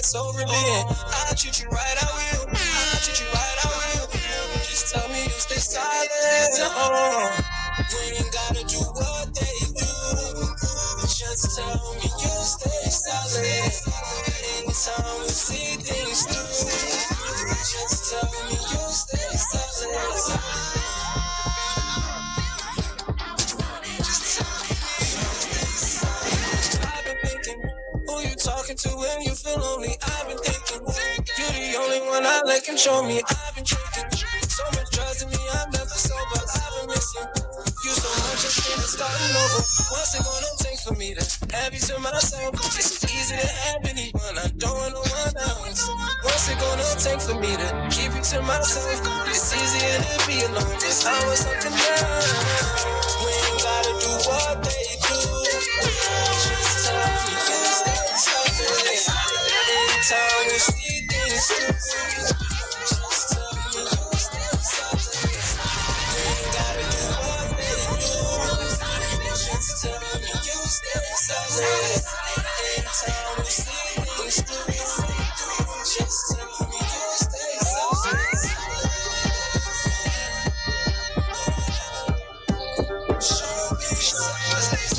so revealing. I'll treat you right, I will. I'll treat you right, I will. Just tell me you stay silent. We ain't gotta do what they do. Just tell me you stay silent. Anytime we see things through, just tell me you stay silent. I've been thinking, who you talking to when you feel lonely? I've been thinking, you're the only one I let control me. I've been drinking, so much drugs in me, I'm never sober. I've been missing you so much, it's been starting over. What's it gonna take for me to have you to myself? It's easy to have anyone, I don't want no one else. What's it gonna take for me to keep you to myself? It's easier to be alone, just I want something else. We ain't gotta do what they do. Just tell me you stay silent. Anytime we see things through, just tell me you stay silent. We ain't gotta do what they do. Just tell me you stay silent. Anytime we see things through, just tell me you stay silent. Show me silence.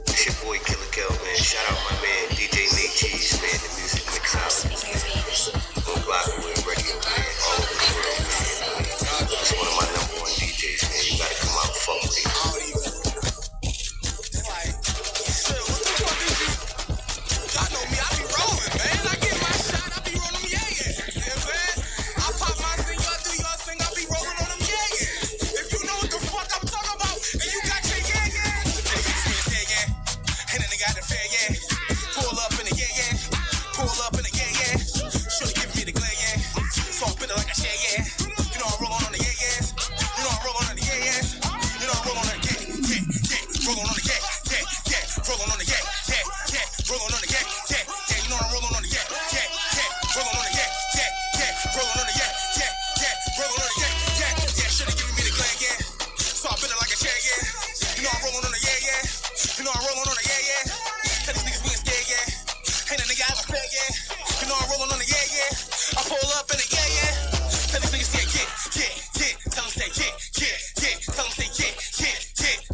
It's your boy Killer Kel, man. Shout out my man DJ Nate Cheese, man. The music mix out. On Blockwood Radio, man. All over the world, man. It's one of my number one DJs, man. You gotta come out and fuck with me. Y'all know me, I be rolling, man. I get my shot, I be rolling them, yeah. You know what I'm saying? I pop my thing, y'all do your thing, I be rolling on them, yeah. If you know what the fuck I'm talking about, and you got your yeah. And then they got the fair, yeah. Pull up in the yeah. Pull up in the yeah. Should've given me the glare, yeah. So I'm feeling like I share, yeah. You know I'm rolling on the yeah. You know I'm rolling on the yeah. You know I'm rolling on the yeah. Rolling on the yeah. Rolling on the yeah. Rolling on the yeah. You know I'm rolling on the yeah. Rolling on the yeah. Rolling on the yeah. Rolling on the yeah. Should've given me the glare, yeah. So I'm feeling like a chair, yeah. You know I'm rolling on the yeah. You know I'm rolling on the yeah. Tell these niggas we ain't scared, yeah. Ain't a nigga ever fair, yeah. You know I'm rolling on the yeah. I pull up in the yeah. Tell these niggas say yeah. Tell them say yeah. Tell them say yeah.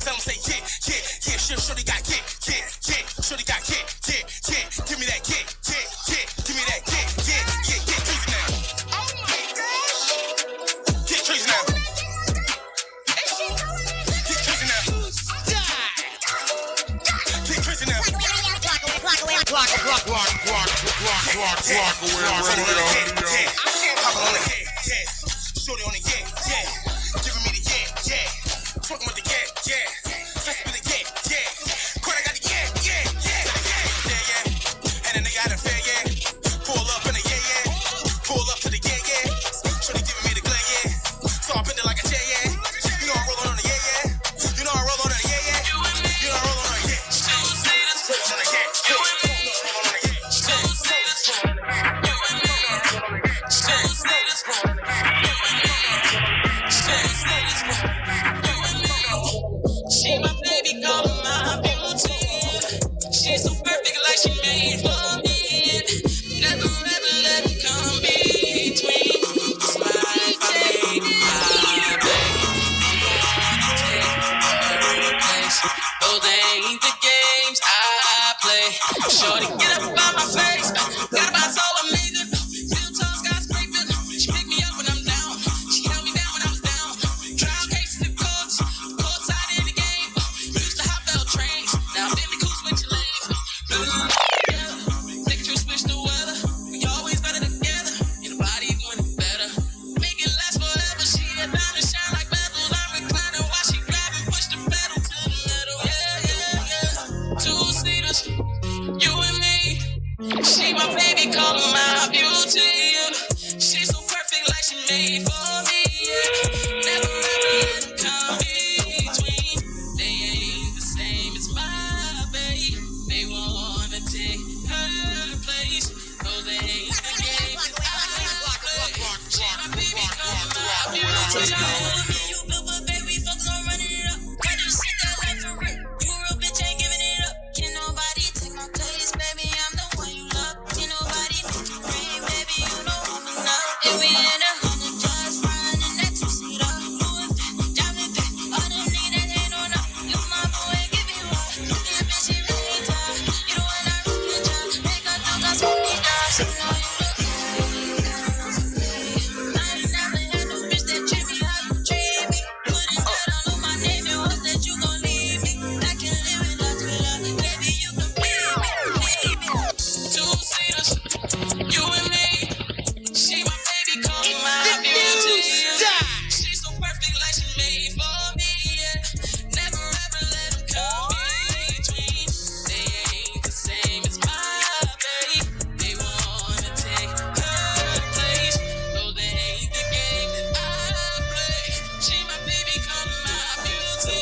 Tell them say yeah. Shorty got yeah. Shorty got yeah. Give me that yeah. Give me that yeah. Crazy now. Oh my gosh. Get crazy now. Get crazy now. Get crazy now. Hopping on the yeah. Shorty on the yeah. Giving me the yeah. Talking with the yeah. Let's be the yeah. Quite I got the yeah. And then they got a fair, yeah. Pull up in the yeah. Pull up to the yeah. Shorty giving me the glare, yeah. So I bend it like a chair, yeah. You know I'm rolling on the yeah. You know I'm rolling on the yeah. You know I'm rolling on the yeah. Rolling on the yeah. She my baby, call her my beauty. She's so perfect, like she made for me. Never let it come between. It's my life, I made my baby. People wanna take her place. Those ain't the games I play. Shorty, get up by my face. Got my soul amazing. Real tall skyscraping. She picked me up when I'm down. She held me down when I was down. Trial cases and courts. Courtside in the game. Used to hop L trains. Now I'm in the cool switch lanes. Take a trip, switch the weather. We always better together. And the body doing it better. Make it last forever. She a diamond shine like metals. I'm reclining while she grabbing. Push the pedal to the metal. Yeah. Two-seaters. You and me. She my baby, call her my beauty. She's so perfect, like she made for me. Never let it come between. They ain't the same as my baby. They wanna take her place. Oh, they ain't the game. You built a baby, focus on running it up. Got this shit that life for real. You a real bitch, ain't giving it up. Can nobody take my place, baby? I'm the one you love. Can nobody make you rain, baby? You know I'm enough. And we in a hundred just flying in that two-seater. Louis V, diamond back. All them niggas ain't on up. You my boy, give me one. Yeah, bitch, she really tough. You the one I really judge. Make her think I'm so me, dog. She know you look good. I ain't never had no bitch that treat me how you treat me. Putting that all on my name and hopes that you gon' leave me. I can't live without your love, baby. You can leave me. Two-seaters, you and me. She my baby, call me my beauty. She's so perfect, like she made for me. Yeah. Never ever let them come between. They ain't the same as my baby. They wanna take her place. No, they ain't the game that I play. She my baby, call me my beauty.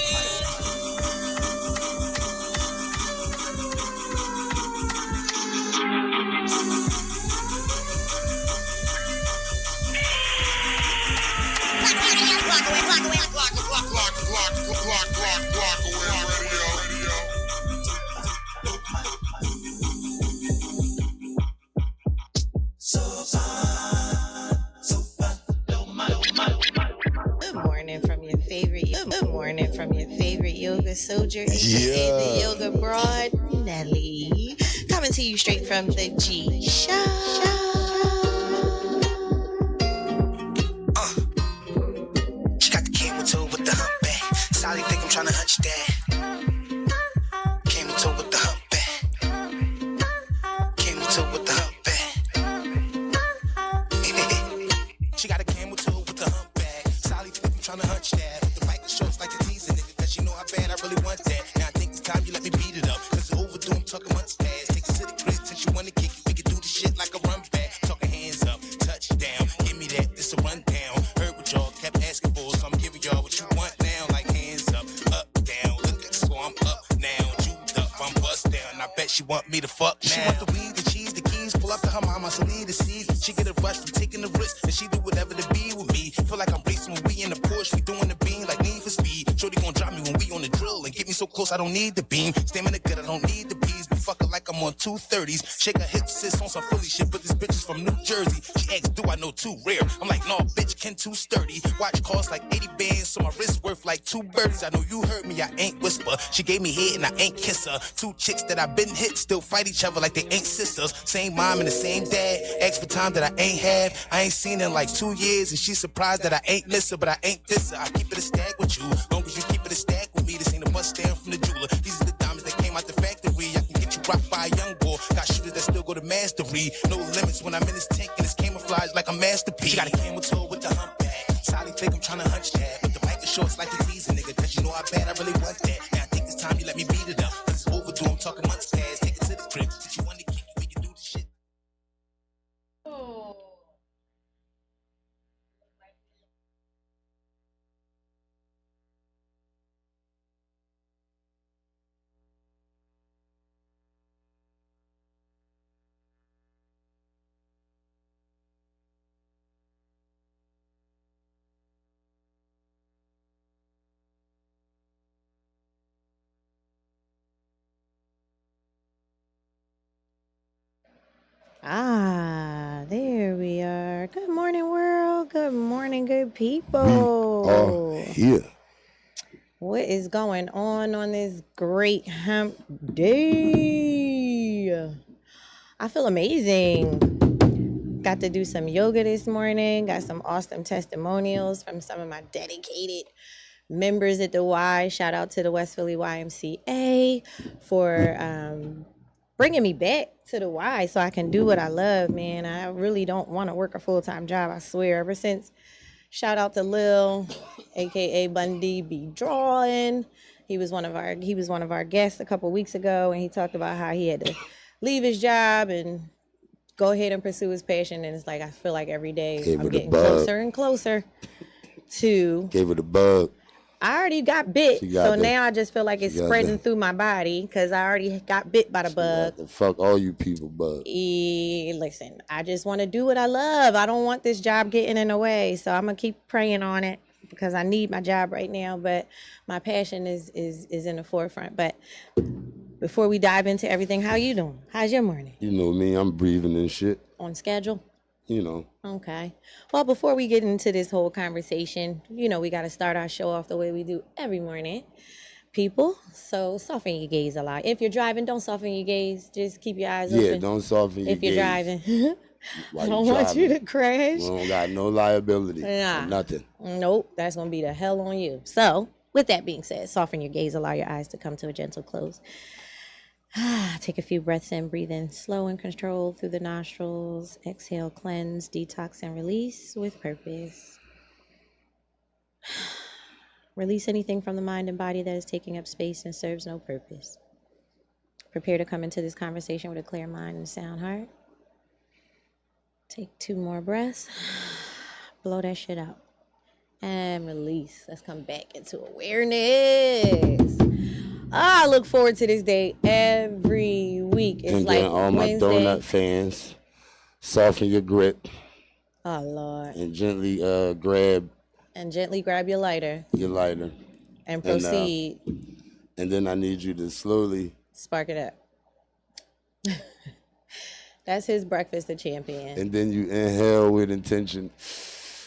Good morning from your favorite. Good morning from your favorite yoga soldier, aka the yoga broad, Nelly, coming to you straight from the G Show. She got the camel toe with the humpback. Sally think I'm tryna hunch that. Camel toe with the humpback. Camel toe with the humpback. She got a camel toe with the humpback. Sally think I'm tryna hunch that. The bike shorts like a teasing nigga, cause she know how bad I really want that. Now I think it's time you let me beat it up. Cause it's overdue, I'm talking months past. Take it to the crib since you wanna kick it. We can do the shit like a run back. Talking hands up, touchdown. Give me that, this a rundown. Heard what y'all kept asking for, so I'm giving y'all what you want now. Like hands up, down. Look at the score, I'm up now. Juked up, I'm bust down. I bet she want me to fuck now. She want the weed, the cheese, the keys. Pull up to her mama, so leave the seeds. She get a rush from taking the risk, and she do whatever to be with me. Feel like I'm racing when we in the Porsche. We doing the beam like Need for Speed. Shorty gon' drop me when we on the drill and get me so close I don't need the beam. Stamina good, I don't need the bees. But fuck her like I'm on 230s. Shake her hips, sis on some Philly shit, but this bitch is from New Jersey. She asks, do I know too rare? I'm like, no, bitch, Ken too sturdy. Watch cost like 80 bands, so my wrist worth like 2 birdies. I know you heard me, I ain't whisper. She gave me head and I ain't kiss her. 2 chicks that I been hit still fight each other like they ain't sisters. Same mom and the same dad. Ask for time that I ain't had. I ain't seen her in like 2 years, and she's surprised that I ain't miss her, but I ain't diss her. I keep it a stack with you, long as you keep it a stack with me. This ain't a bust down from the jeweler. These are the diamonds that came out the factory. I can get you rocked by a young boy. Got shooters that still go to mastery. No limits when I'm in this tank and it's camouflage like a masterpiece. She got a camel toe with the humpback. Sally think I'm tryna hunch that, but the bike is shorts like a teasing nigga, cause you know how bad I really want that. Now I think it's time you let me beat it up, cause it's overdue. I'm talking months past. Take it to the crib. If you want to kick it, we can do the shit. There we are. Good morning, world. Good morning, good people. Here. What is going on this great hump day? I feel amazing. Got to do some yoga this morning. Got some awesome testimonials from some of my dedicated members at the Y. Shout out to the West Philly YMCA for bringing me back to the Y so I can do what I love, man. I really don't want to work a full-time job, I swear. Ever since, shout out to Lil, aka Bundy be drawing. He was one of our guests a couple weeks ago, and he talked about how he had to leave his job and go ahead and pursue his passion. And it's like I feel like every day I'm getting closer and closer to Gave her the bug. I already got bit, so now I just feel like it's spreading through my body because I already got bit by the bug. Fuck all you people, bug. Listen, I just want to do what I love. I don't want this job getting in the way, so I'm gonna keep praying on it because I need my job right now. But my passion is in the forefront. But before we dive into everything, how you doing? How's your morning? You know me, I'm breathing and shit. On schedule? You know. Okay. Well, before we get into this whole conversation, you know, we got to start our show off the way we do every morning, people. So soften your gaze a lot. If you're driving, don't soften your gaze. Just keep your eyes open. Yeah, don't soften your gaze. If you're driving. I don't want you to crash. We don't got no liability. Nah. Nothing. Nope. That's going to be the hell on you. So with that being said, soften your gaze. Allow your eyes to come to a gentle close. Take a few breaths in, breathe in slow and controlled through the nostrils. Exhale, cleanse, detox, and release with purpose. Release anything from the mind and body that is taking up space and serves no purpose. Prepare to come into this conversation with a clear mind and a sound heart. Take 2 more breaths. Blow that shit out. And release. Let's come back into awareness. I look forward to this day every week. It's and like all my Wednesday. donut fans, soften your grip. Oh Lord! And gently grab. And gently grab your lighter. Your lighter. And proceed. And then I need you to slowly spark it up. That's his breakfast, the champion. And then you inhale with intention.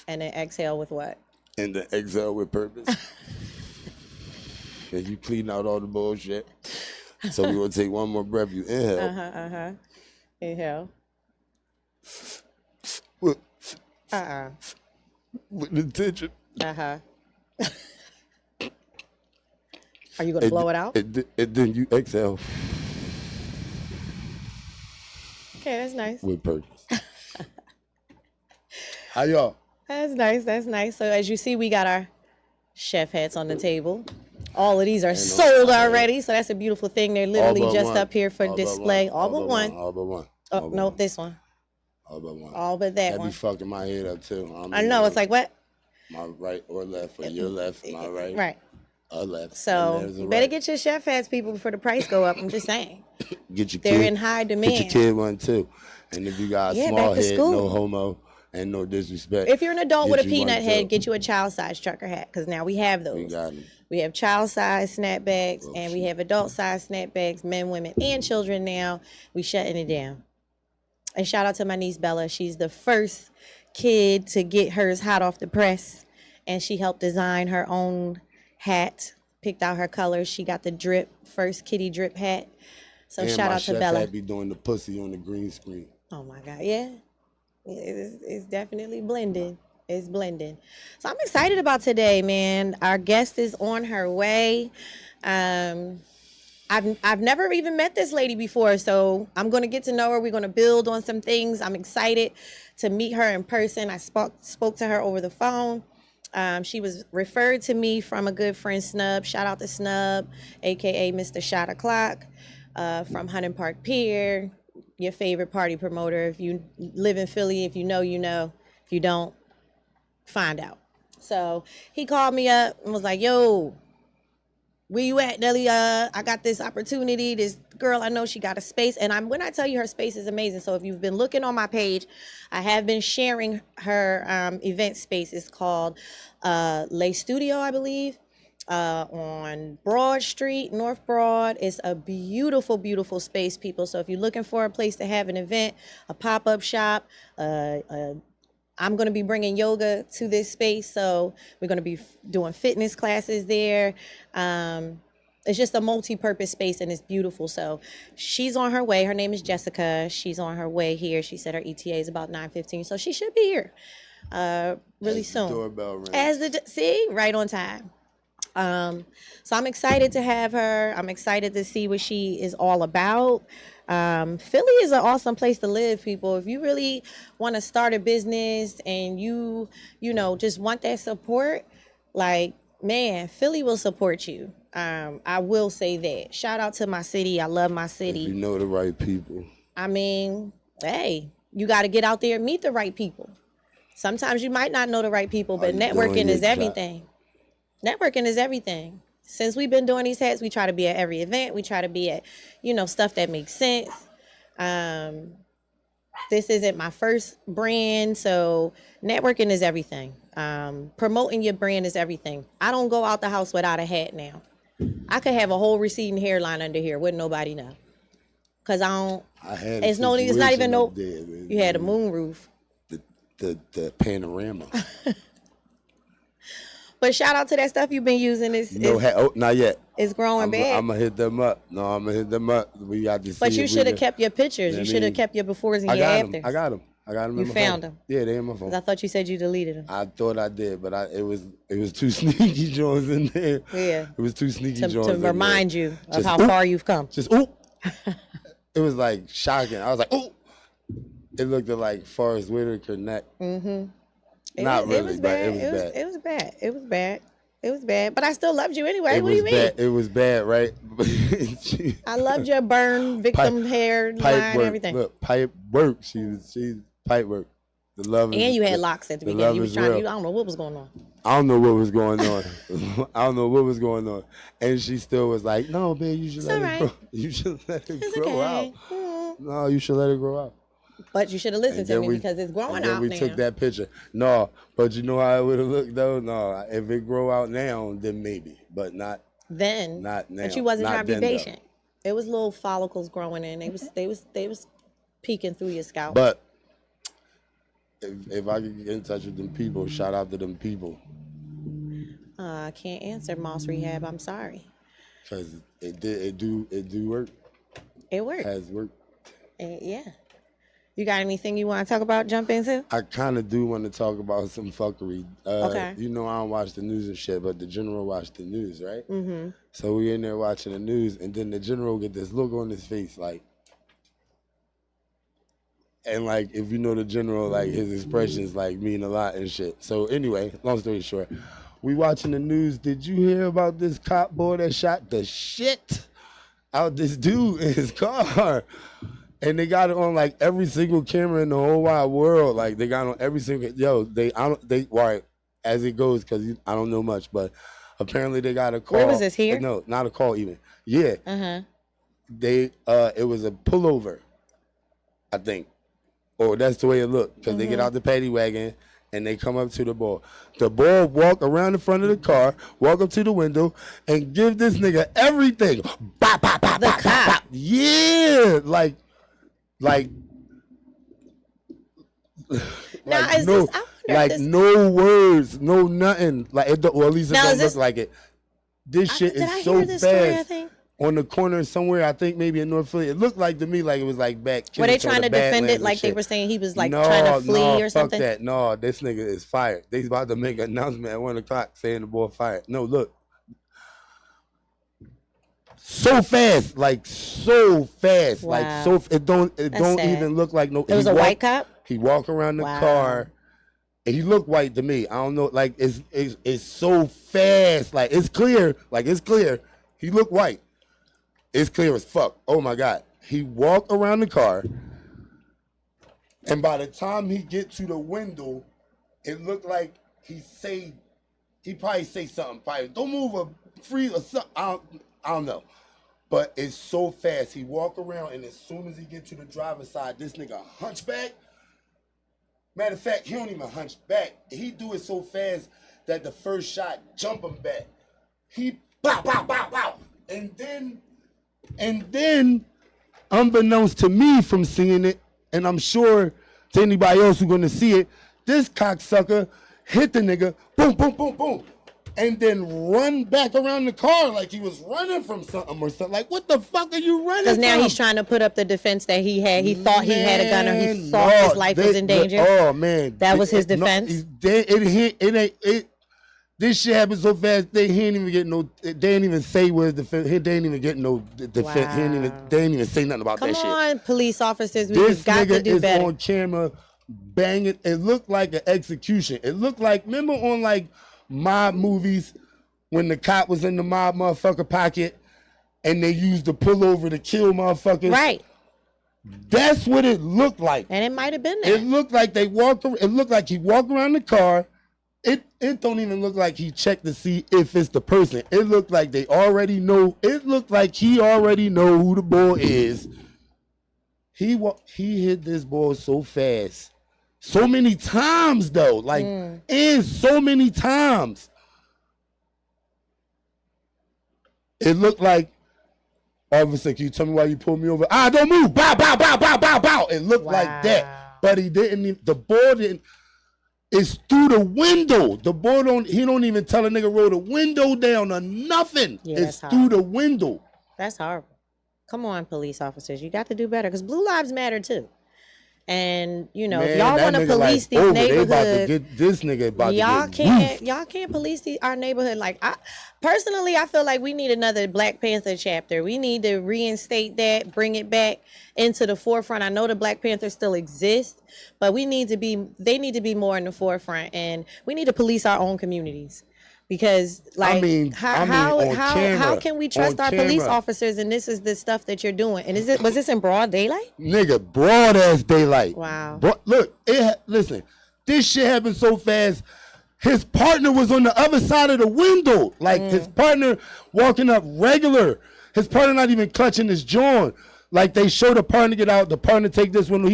And then exhale with what? And then exhale with purpose. And you clean out all the bullshit. So we're going to take one more breath. You inhale. Inhale. With intention. Are you going to blow it out? And then you exhale. Okay, that's nice. With purpose. How y'all? That's nice. That's nice. So as you see, we got our chef hats on the table. All of these are sold already, so that's a beautiful thing. They're literally just up here for display. All but one. All but one. Oh, no, this one. All but one. All but that one. That be fucking my head up, too. I know. It's like, what? My right or left, or your left, my right. Right. Or left. So you better get your chef hats, people, before the price go up. I'm just saying. Get your They're kid, in high demand. Get your kid one, too. And if you got a small head, no homo. And no disrespect. If you're an adult with a peanut head, get you a child-size trucker hat, because now we have those. We got them. We have child-size snapbacks, and we have adult-size snapbacks, men, women, and children now. We shutting it down. And shout out to my niece, Bella. She's the first kid to get hers hot off the press, and she helped design her own hat, picked out her colors. She got the first kitty drip hat. So and shout out to Bella. And be doing the pussy on the green screen. Oh, my God. Yeah. It's definitely blending. It's blending. So I'm excited about today, man. Our guest is on her way. I've never even met this lady before, so I'm going to get to know her. We're going to build on some things. I'm excited to meet her in person. I spoke to her over the phone. She was referred to me from a good friend, Snub. Shout out to Snub, a.k.a. Mr. Shot O'Clock, from Hunting Park Pier. Your favorite party promoter. If you live in Philly, if you know, you know. If you don't, find out. So he called me up and was like, yo, where you at, Nelly? I got this opportunity. This girl, I know she got a space. And when I tell you her space is amazing. So if you've been looking on my page, I have been sharing her event space. It's called Le Studio, I believe. On Broad Street, North Broad. It's a beautiful, beautiful space, people. So if you're looking for a place to have an event, a pop-up shop, I'm going to be bringing yoga to this space. So we're going to be doing fitness classes there. It's just a multi-purpose space, and it's beautiful. So she's on her way. Her name is Jessica. She's on her way here. She said her ETA is about 9:15, so she should be here really soon. Doorbell rings. See, right on time. So I'm excited to have her. I'm excited to see what she is all about. Philly is an awesome place to live, people. If you really want to start a business and you just want that support, like, man, Philly will support you. I will say that. Shout out to my city. I love my city. If you know the right people. I mean, hey, you got to get out there and meet the right people. Sometimes you might not know the right people, but networking is everything. Networking is everything. Since we've been doing these hats, we try to be at every event. We try to be at, stuff that makes sense. This isn't my first brand, so networking is everything. Promoting your brand is everything. I don't go out the house without a hat now. I could have a whole receding hairline under here, wouldn't nobody know. Cause I don't. It's not even no. There, you had a moon roof. The panorama. But shout out to that stuff you've been using. Not yet. It's growing bad. I'm gonna hit them up. No, I'm gonna hit them up. We got to see. But you should have kept your pictures. You should have kept your befores and your afters. I got them. You found them. Yeah, they in my phone. I thought you said you deleted them. I thought I did, but it was too sneaky Jones in there. Yeah. It was too sneaky Jones to remind you of how far you've come. Just It was like shocking. I was like, ooh. It looked like Forrest Whitaker neck. Mm-hmm. Not really, but it was bad. It was bad. It was bad. It was bad. But I still loved you anyway. What do you mean? It was bad, right? I loved your burn victim hair line and everything. Look, pipe work. She's pipe work. The love. And you had locks at the beginning. You was trying to. I don't know what was going on. I don't know what was going on. I don't know what was going on. And she still was like, "No, man, you should let it grow. You should let it grow out. No, you should let it grow out." But you should have listened to me because it's growing out now. We took that picture. No, but you know how it would have looked though? No, if it grow out now, then maybe. But not then. Not now. But you wasn't trying to be patient. It was little follicles growing in. They was peeking through your scalp. But if I could get in touch with them people, shout out to them people. I can't answer Moss Rehab. I'm sorry. Because it do work. It worked. It has worked. Yeah. You got anything you want to talk about, jump into? I kind of do want to talk about some fuckery. Okay. You know I don't watch the news and shit, but the general watch the news, right? Mm-hmm. So we in there watching the news, and then the general get this look on his face, like, and like, if you know the general, like, his expressions, like, mean a lot and shit. So anyway, long story short, we watching the news. Did you hear about this cop boy that shot the shit out this dude in his car? And they got it on like every single camera in the whole wide world. Like they got it on every single as it goes, because I don't know much, but apparently they got a call. Where was this here? No, not a call even. Yeah. Uh-huh. It was a pullover, I think. Or that's the way it looked. Because they get out the paddy wagon and they come up to the ball. The ball walk around the front of the car, walk up to the window, and give this nigga everything. Bop, bop, bop, the bop, cop. bop. Yeah. Like now, no words, no nothing. Like it, or at least it don't look like it. This shit is so fast. On the corner somewhere, I think maybe in North Philly. It looked like to me like it was like back. Were they trying to defend it like they were saying he was like trying to flee or something? Fuck that. No, this nigga is fired. They about to make an announcement at 1:00 saying the boy fired. No, look. So fast, like so fast, wow. like so. It don't even look like no. It was a white cop. He walked around the car, and he looked white to me. I don't know, like it's so fast, like it's clear, He looked white. It's clear as fuck. Oh my God. He walked around the car, and by the time he get to the window, it looked like he probably say something. Probably don't move or free or something. I don't know. But it's so fast. He walk around, and as soon as he get to the driver's side, this nigga hunchback. Matter of fact, he don't even hunch back. He do it so fast that the first shot jump him back. He bow, bow, bow, bow. And then, unbeknownst to me from seeing it, and I'm sure to anybody else who's gonna see it, this cocksucker hit the nigga, boom, boom, boom, boom. And then run back around the car like he was running from something or something. Like, what the fuck are you running from? Because now he's trying to put up the defense that he had. He thought he had a gun or he thought his life was in danger. Oh, man. That was his defense? This shit happened so fast, they didn't even get no, they didn't even say what his defense, they didn't even get no defense. Wow. They didn't even say nothing about that shit. Come on, police officers, we've got to do better. This nigga is on camera banging. It looked like an execution. It looked like, remember on like, mob movies when the cop was in the mob motherfucker pocket and they used the pullover to kill motherfuckers. Right. That's what it looked like. And it might have been that. It looked like he walked around the car It don't even look like he checked to see if it's the person. It looked like they already know. It looked like he already know who the boy is. He hit this boy so fast. So many times though. Like, and so many times. It looked like, officer, can you tell me why you pulled me over? Don't move. Bow, bow, bow, bow, bow, bow. It looked like that. But he didn't, the boy didn't. It's through the window. The boy don't even tell a nigga roll the window down or nothing. Yeah, it's through the window. That's horrible. Come on, police officers. You got to do better because blue lives matter too. And you know, if y'all want to police these neighborhoods, this nigga about y'all can't police our neighborhood. Like personally, I feel like we need another Black Panther chapter. We need to reinstate that, bring it back into the forefront. I know the Black Panthers still exist, but they need to be more in the forefront, and we need to police our own communities. Because like how can we trust our police officers and this is the stuff that you're doing? And was this in broad daylight? Nigga, broad ass daylight. Wow. Look, listen, this shit happened so fast. His partner was on the other side of the window. Like his partner walking up regular. His partner not even clutching his joint. Like they show the partner get out, the partner take this window,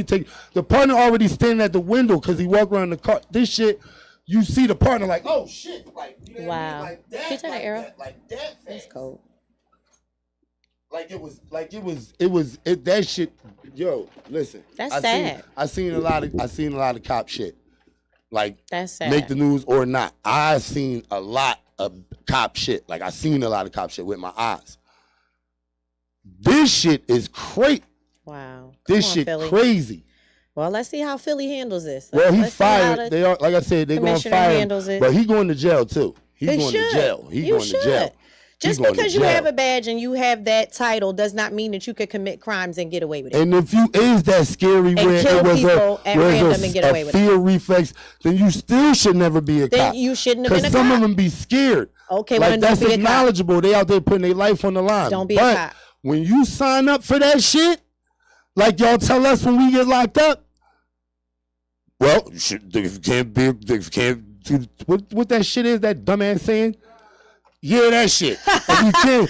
the partner already standing at the window because he walked around the car. This shit. You see the partner like, oh shit, like, you know what I mean? Like that, can you turn the arrow? Like that fast. That's cold. That shit. Yo, listen. That's sad. I seen a lot of cop shit. Like, that's sad. Make the news or not. I seen a lot of cop shit. Like I seen a lot of cop shit with my eyes. This shit is crazy. Wow. This shit crazy. Well, let's see how Philly handles this. Well, he fired. They are, like I said, they're going to fire him. But he's going to jail too. He's going to jail. He's going to jail. Just because you have a badge and you have that title does not mean that you could commit crimes and get away with it. And if you is that scary where it was a fear reflex, then you still should never be a cop. Then you shouldn't have been a cop. Because some of them be scared. Okay, like that's acknowledgeable. They out there putting their life on the line. Don't be a cop. When you sign up for that shit, like y'all tell us when we get locked up, well, if you can't do what that shit is, that dumbass saying? Yeah, that shit. If you can't,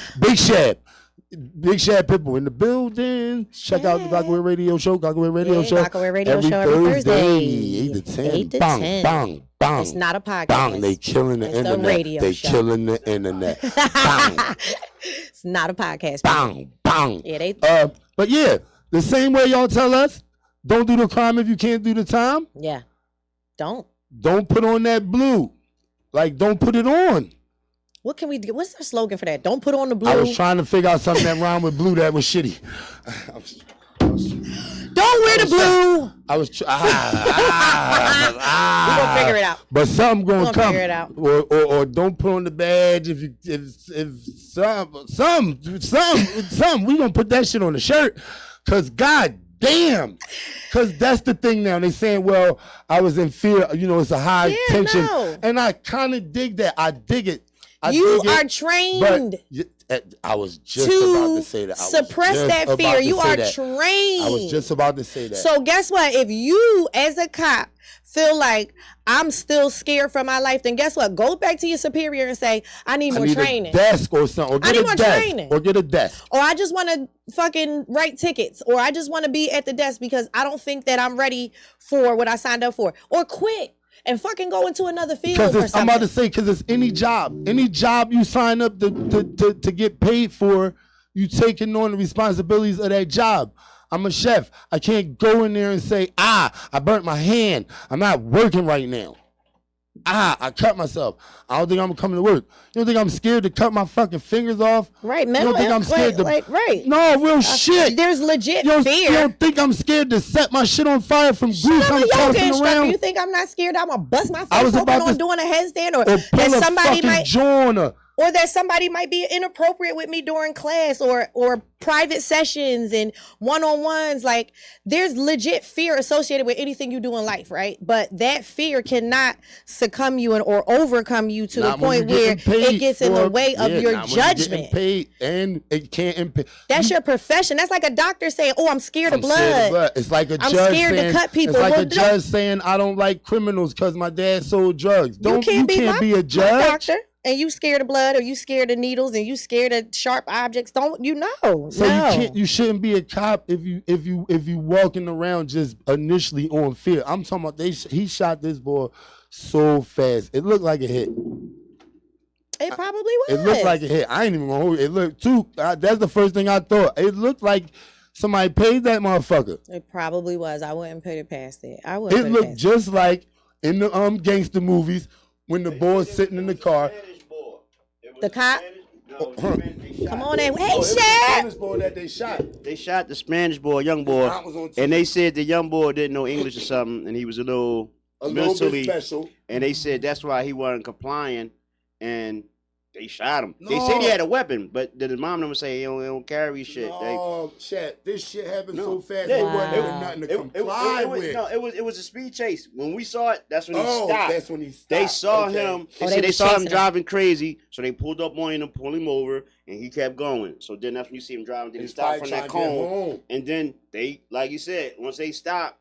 Big Shab Pitbull in the building. Check out the Gockaway Radio Show. Gockaway Radio Show. Gockaway Radio Show every Thursday. 8 to 10. 8 to 10. Bang, bang. It's not a podcast. Bang, they killing the internet. They killing the internet. Bang. It's not a podcast. Bang, bang. Yeah, but yeah, the same way y'all tell us, don't do the crime if you can't do the time. Yeah. Don't put on that blue. Like, don't put it on. What can we do? What's our slogan for that? Don't put on the blue. I was trying to figure out something that rhymed with blue that was shitty. Don't wear the blue. We're gonna figure it out. But something gonna come. Figure it out. Or don't put on the badge if some we gonna put that shit on the shirt. Cause God damn. Cause that's the thing now. They saying, well, I was in fear, it's a high tension. No. And I kinda dig that. I dig it. You are trained. I was just about to say that. Suppress that fear. You are trained. I was just about to say that. So guess what? If you, as a cop, feel like I'm still scared for my life, then guess what? Go back to your superior and say, I need more training. A desk or something. Or get a desk. Or get a desk. Or I just want to fucking write tickets. Or I just want to be at the desk because I don't think that I'm ready for what I signed up for. Or quit. And fucking go into another field or something. I'm about to say, because it's any job you sign up to get paid for, you taking on the responsibilities of that job. I'm a chef. I can't go in there and say, I burnt my hand. I'm not working right now. I cut myself. I don't think I'm coming to work. You don't think I'm scared to cut my fucking fingers off? Right, man. You don't think I'm scared right. No, real shit. There's legit fear. You don't think I'm scared to set my shit on fire from grease I'm tossing around? You think I'm not scared? I'm gonna bust my face open on doing a headstand or that somebody might or that somebody might be inappropriate with me during class or private sessions and one-on-ones. Like, there's legit fear associated with anything you do in life, right? But that fear cannot succumb you or overcome you to the point where it gets in the way of your judgment. Paid and it can't. That's your profession. That's like a doctor saying, "Oh, I'm scared of blood." It's like a I'm judge scared saying, to cut people. It's like Well, a judge saying, "I don't like criminals because my dad sold drugs." You can't be a judge. Doctor. And you scared of blood, or you scared of needles, and you scared of sharp objects. Don't you know? So no. you shouldn't be a cop if you walking around just initially on fear. I'm talking about he shot this boy so fast. It looked like a hit. It probably was. It looked like a hit. I ain't even gonna hold it. It looked too. That's the first thing I thought. It looked like somebody paid that motherfucker. It probably was. I wouldn't put it past it. I wouldn't. It looked just like in the gangster movies when the boy's sitting in the car. The cop. Come on in. Hey, the Shaq. Spanish boy that they shot. They shot the Spanish boy, young boy, and they said the young boy didn't know English or something, and he was a little bit special. And they said that's why he wasn't complying, and they shot him. No. They said he had a weapon, but the mom never say he don't carry shit. No, Chat, this shit happened so fast. There wasn't nothing to comply with. No, it was a speed chase. When we saw it, that's when he stopped. That's when he stopped. They saw him. They saw him driving crazy, so they pulled up on him, pulled him over, and he kept going. So then that's when you see him driving. Then he stopped from that cone, and then they, like you said, once they stopped,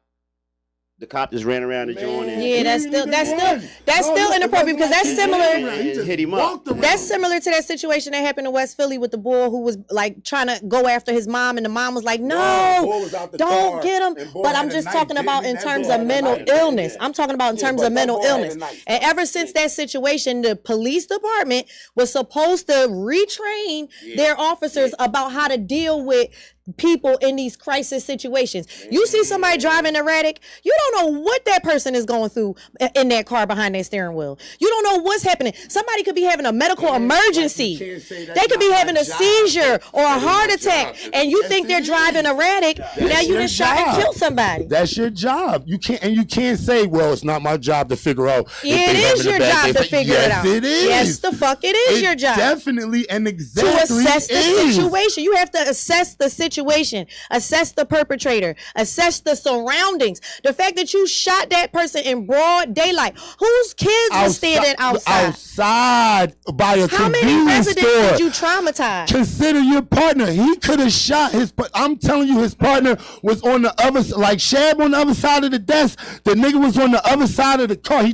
the cop just ran around the joint. Yeah, that's still inappropriate because that's similar. Hit him up. That's similar to that situation that happened in West Philly with the boy who was like trying to go after his mom, and the mom was like, "No, don't get him." But I'm just talking about in terms of mental illness. I'm talking about in terms of mental illness. And ever since that situation, the police department was supposed to retrain their officers about how to deal with people in these crisis situations. You see somebody driving erratic, you don't know what that person is going through in that car behind that steering wheel. You don't know what's happening. Somebody could be having a medical emergency. They could be having a seizure or a heart attack, and you think they're driving erratic. Now you just shot and killed somebody. That's your job. You can't say, "Well, it's not my job to figure out." Yeah, it is your job to figure it out. Yes, it is. Yes, the fuck it is your job. Definitely and exactly to assess the situation. You have to assess the situation, assess the perpetrator, assess the surroundings. The fact that you shot that person in broad daylight, whose kids were standing outside? Outside by a How many convenience residents store. did you traumatize? Consider your partner. He could have shot his. I'm telling you, his partner was on the other, like Shab on the other side of the desk. The nigga was on the other side of the car.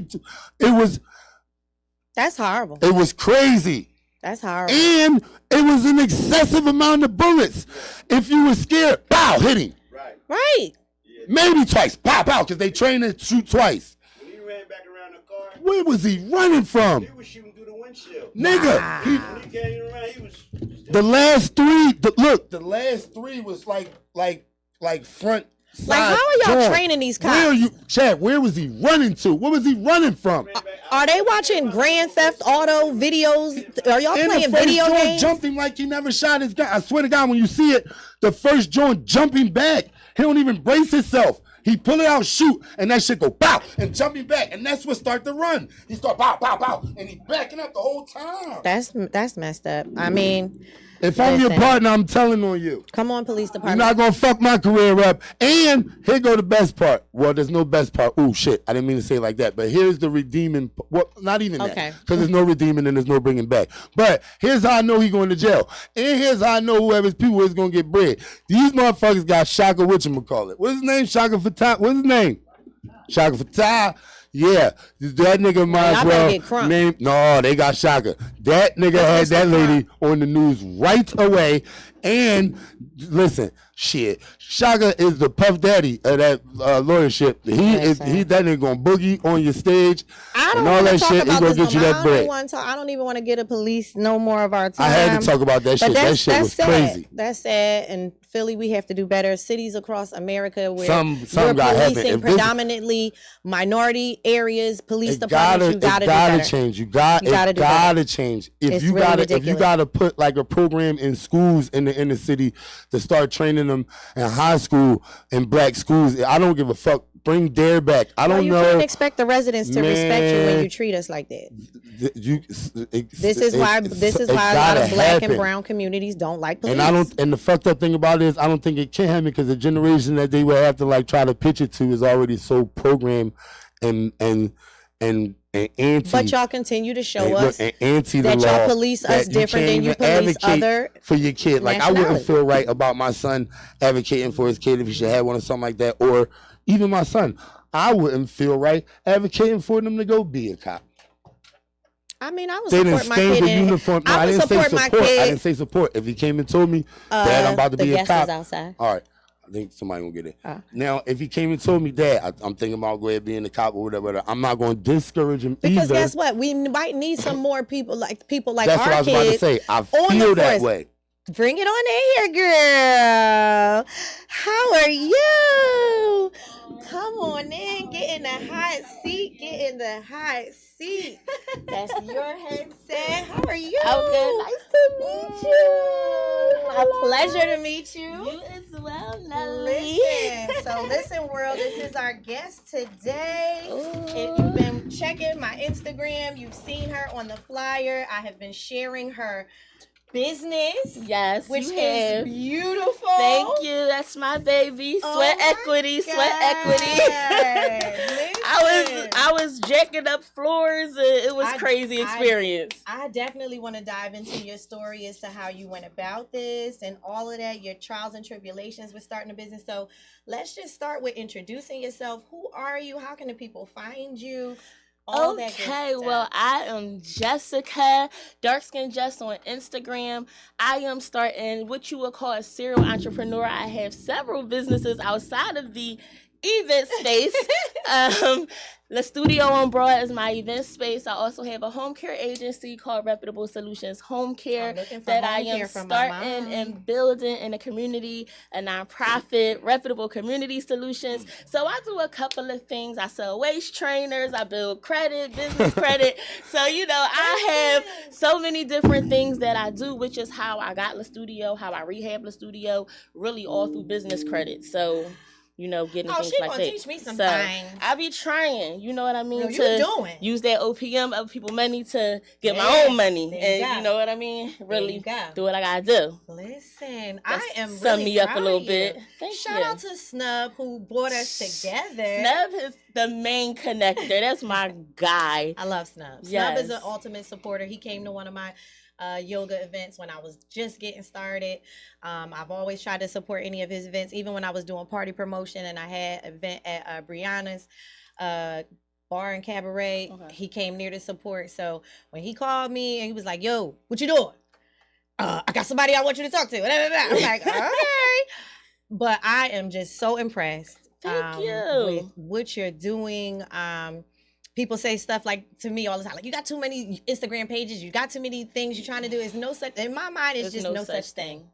That's horrible. It was crazy. That's horrible. And it was an excessive amount of bullets. If you were scared, pow, hit him. Right. Maybe twice, pow, pow, because they trained to shoot twice. When he ran back around the car, where was he running from? He was shooting through the windshield. Nigga, when he came around, he was. The last three, the last three was like front. Like, how are y'all training these cops? Where are you, Chad? Where was he running to? What was he running from? Are they watching Grand Theft Auto videos? Are y'all playing video games? Jumping like he never shot his guy. I swear to God, when you see it, the first joint jumping back, he don't even brace himself. He pull it out, shoot, and that shit go pow and jumping back, and that's what start to run. He start pow, pow, pow, and he backing up the whole time. That's messed up. I mean, if I'm your partner, I'm telling on you. Come on, police department. You're not gonna fuck my career up. And here go the best part. Well, there's no best part. Ooh, shit. I didn't mean to say it like that. But here's the redeeming. Well, not even that. Because there's no redeeming and there's no bringing back. But here's how I know he going to jail. And here's how I know whoever's people is gonna get bread. These motherfuckers got Shaka whatchamacallit. What's his name? Shaka Fatah. What's his name? Shaka Fatah. Yeah, that nigga might as well name. No, they got Shaka. That nigga had that lady on the news right away. And listen, shit, Shaka is the Puff Daddy of that lawyership. He that nigga gonna boogie on your stage and all that shit. He gonna get you that bread. I don't even want to get a police no more of our time. I had to talk about that shit. That shit was crazy. That's sad. And Philly, we have to do better. Cities across America where we're policing predominantly minority areas, police departments, you gotta do better. Change. You gotta change. If you gotta put like a program in schools in the inner city to start training them in high school and black schools, I don't give a fuck. Bring Dare back. I don't know. You can't expect the residents to respect you when you treat us like that. This is why a lot of black and brown communities don't like police. And the fucked up thing about it is I don't think it can happen because the generation that they would have to like try to pitch it to is already so programmed and anti. But y'all continue to show us anti that the y'all law, police us different than you police other for your kid. Like I wouldn't feel right about my son advocating for his kid if he should have one or something like that, or even my son. I wouldn't feel right advocating for them to go be a cop. I mean, I would support my kid. Uniform. No, I didn't say support. I didn't say support. If he came and told me, Dad, I'm about to be a cop. Outside. All right. I think somebody gonna get it. Now, if he came and told me, Dad, I'm thinking about going ahead being a cop or whatever, I'm not going to discourage him because either. Guess what? We might need some more people like That's our what I was kids. about to say. I feel that way. Bring it on in here, girl. How are you? Come on in. Get in the hot seat. Get in the hot seat. That's your headset. How are you? I'm good. Nice to meet you. A pleasure to meet you. You as well, Nelly. Listen, world. This is our guest today. If you've been checking my Instagram, you've seen her on the flyer. I have been sharing her business, yes, which is beautiful. Thank you. That's my baby. Sweat equity. I was jacking up floors. It was crazy experience. I definitely want to dive into your story as to how you went about this and all of that, your trials and tribulations with starting a business. So let's just start with introducing yourself. Who are you? How can the people find you? Okay, well, I am Jessica, Darkskin Jess on Instagram. I am starting what you would call a serial entrepreneur. I have several businesses outside of the event space. The studio on Broad is my event space. I also have a home care agency called Reputable Solutions Home Care that I am starting and building in a community, a nonprofit, Reputable Community Solutions. So I do a couple of things. I sell waist trainers. I build credit, business credit. So, I have so many different things that I do, which is how I got the studio, how I rehab the studio, really all through business credit. So getting things like that. Teach me some so things. I be trying, you know what I mean, use that OPM of people money to get my own money, and you know what I mean. Really do what I gotta do. Listen, I am really sum me up a little you. bit. Shout out to Snub who brought us together. Snub is the main connector. That's my guy. I love Snub. Yes. Snub is an ultimate supporter. He came to one of my yoga events when I was just getting started. I've always tried to support any of his events, even when I was doing party promotion and I had an event at Brianna's bar and cabaret. He came near to support. So when he called me and he was like, "Yo, what you doing?" I got somebody I want you to talk to. I'm like, okay. But I am just so impressed with what you're doing. People say stuff like to me all the time, like, you got too many Instagram pages, you got too many things you're trying to do. It's no such, in my mind, it's just no such thing.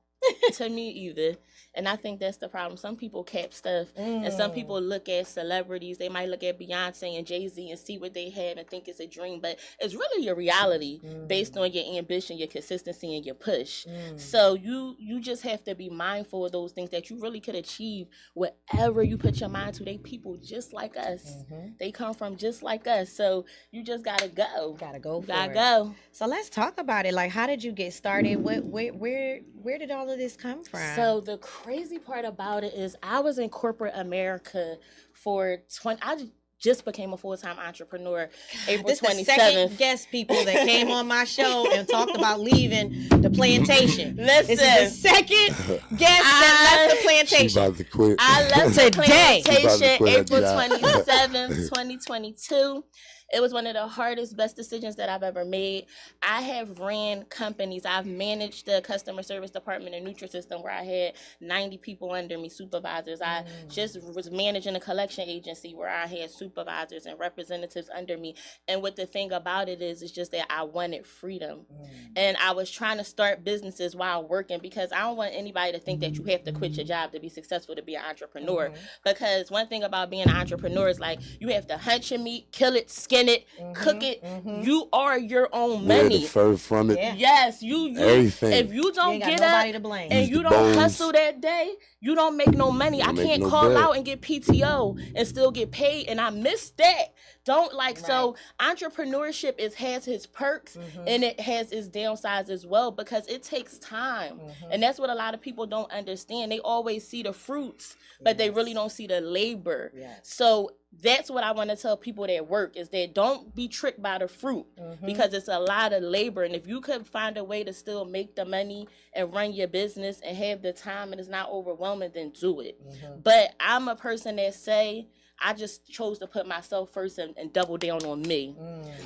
To me either. And I think that's the problem. Some people cap stuff, and some people look at celebrities. They might look at Beyonce and Jay-Z and see what they have and think it's a dream, but it's really your reality based on your ambition, your consistency, and your push. So you just have to be mindful of those things that you really could achieve whatever you put your mind to. They people just like us. They come from just like us. So you just gotta go. Gotta go. Go. So let's talk about it. Like, how did you get started? Where did all of this come from? So the crazy part about it is I was in corporate America for I just became a full-time entrepreneur April 27th. This the second guest people that came on my show and talked about leaving the plantation. Listen, this is the second guest that left the plantation. She's about to quit. I left the plantation April 27th, 27th, 2022. It was one of the hardest, best decisions that I've ever made. I have ran companies. I've managed the customer service department in Nutrisystem where I had 90 people under me, supervisors. I just was managing a collection agency where I had supervisors and representatives under me. And what the thing about it is, it's just that I wanted freedom. And I was trying to start businesses while working because I don't want anybody to think that you have to quit your job to be successful, to be an entrepreneur. Because one thing about being an entrepreneur is like you have to hunt your meat, kill it, skin it, cook it. You are your own money. The fur from it. Yes, you everything. If you don't get up to blame. And you don't hustle that day, you don't make no money. I can't call out and get PTO and still get paid, and I miss that don't like, so entrepreneurship has its perks and it has its downsides as well, because it takes time. And that's what a lot of people don't understand. They always see the fruits, but they really don't see the labor. So that's what I want to tell people that work, is that don't be tricked by the fruit, because it's a lot of labor. And if you could find a way to still make the money and run your business and have the time and it's not overwhelming, then do it. But I'm a person that say, I just chose to put myself first and double down on me.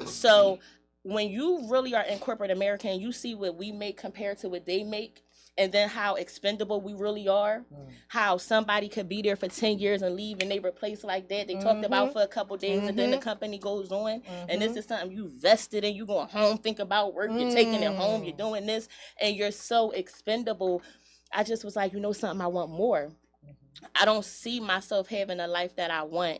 So when you really are in corporate America and you see what we make compared to what they make, and then how expendable we really are, how somebody could be there for 10 years and leave and they replace like that. They talked about for a couple days and then the company goes on. And this is something you vested in. You going home, think about work, you're taking it home, you're doing this, and you're so expendable. I just was like, you know something, I want more. I don't see myself having a life that I want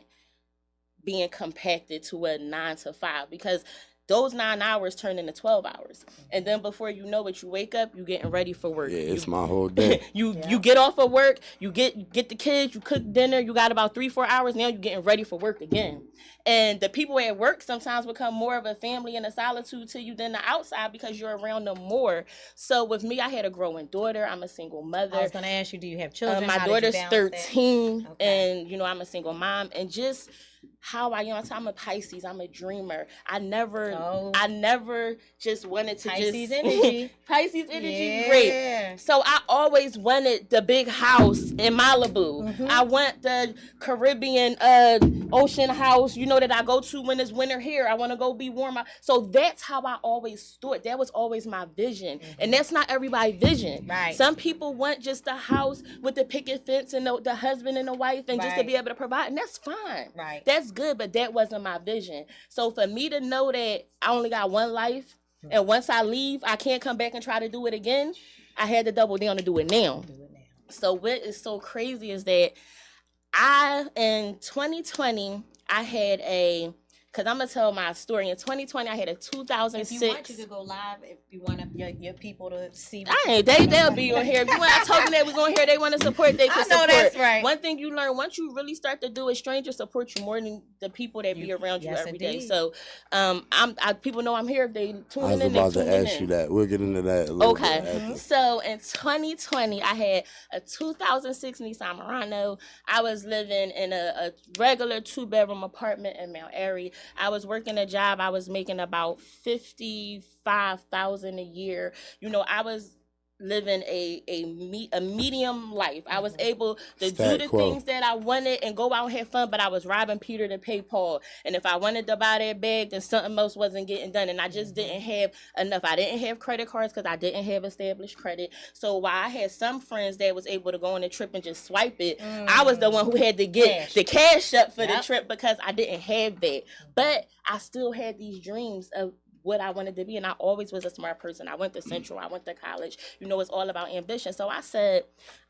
being compacted to a 9 to 5, because those 9 hours turn into 12 hours. And then before you know it, you wake up, you getting ready for work. Yeah, it's my whole day. You get off of work, you get the kids, you cook dinner, you got about 3-4 hours, now you're getting ready for work again. And the people at work sometimes become more of a family and a solitude to you than the outside, because you're around them more. So with me, I had a growing daughter. I'm a single mother. I was going to ask you, do you have children? My daughter's 13, and I'm a single mom. And just how I am, I'm a Pisces, I'm a dreamer. I never just wanted to Pisces energy. Pisces energy, great. So I always wanted the big house in Malibu. I want the Caribbean ocean house, that I go to when it's winter here. I want to go be warm. So that's how I always thought. That was always my vision. And that's not everybody's vision. Right. Some people want just a house with the picket fence and the husband and the wife and just to be able to provide. And that's fine. Right. That's good, but that wasn't my vision. So for me to know that I only got one life, and once I leave, I can't come back and try to do it again, I had to double down to do it now. So what is so crazy is that in 2020, I had because I'm going to tell my story. In 2020, I had a 2006. If you want, you could go live if you want your people to see. They'll be on here. If you want, I told them that was on here. They want to support, they can support. That's right. One thing you learn, once you really start to do it, strangers support you more than the people that be around you every day. So people know I'm here. If they tune in, I was about to ask you that. We'll get into that a little bit after. So in 2020, I had a 2006 Nissan Murano. I was living in a regular 2-bedroom apartment in Mount Airy. I was working a job. I was making about $55,000 a year. I was living a medium life. I was able to do the things that I wanted and go out and have fun, but I was robbing Peter to pay Paul. And if I wanted to buy that bag, then something else wasn't getting done. And I just didn't have enough. I didn't have credit cards because I didn't have established credit. So while I had some friends that was able to go on a trip and just swipe it, I was the one who had to get the cash up for the trip because I didn't have that. But I still had these dreams of what I wanted to be, and I always was a smart person. I went to Central, I went to college. It's all about ambition. So I said,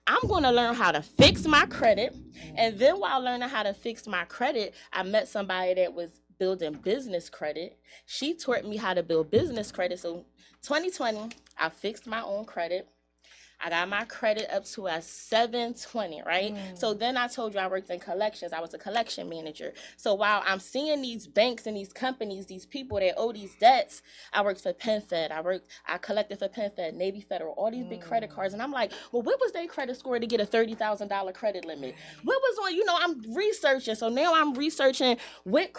I'm going to learn how to fix my credit. And then while learning how to fix my credit, I met somebody that was building business credit. She taught me how to build business credit. So 2020, I fixed my own credit. I got my credit up to a 720, right? So then I told you I worked in collections. I was a collection manager. So while I'm seeing these banks and these companies, these people that owe these debts, I worked for PenFed. I collected for PenFed, Navy Federal, all these big credit cards. And I'm like, well, what was their credit score to get a $30,000 credit limit? What was on, I'm researching. So now I'm researching what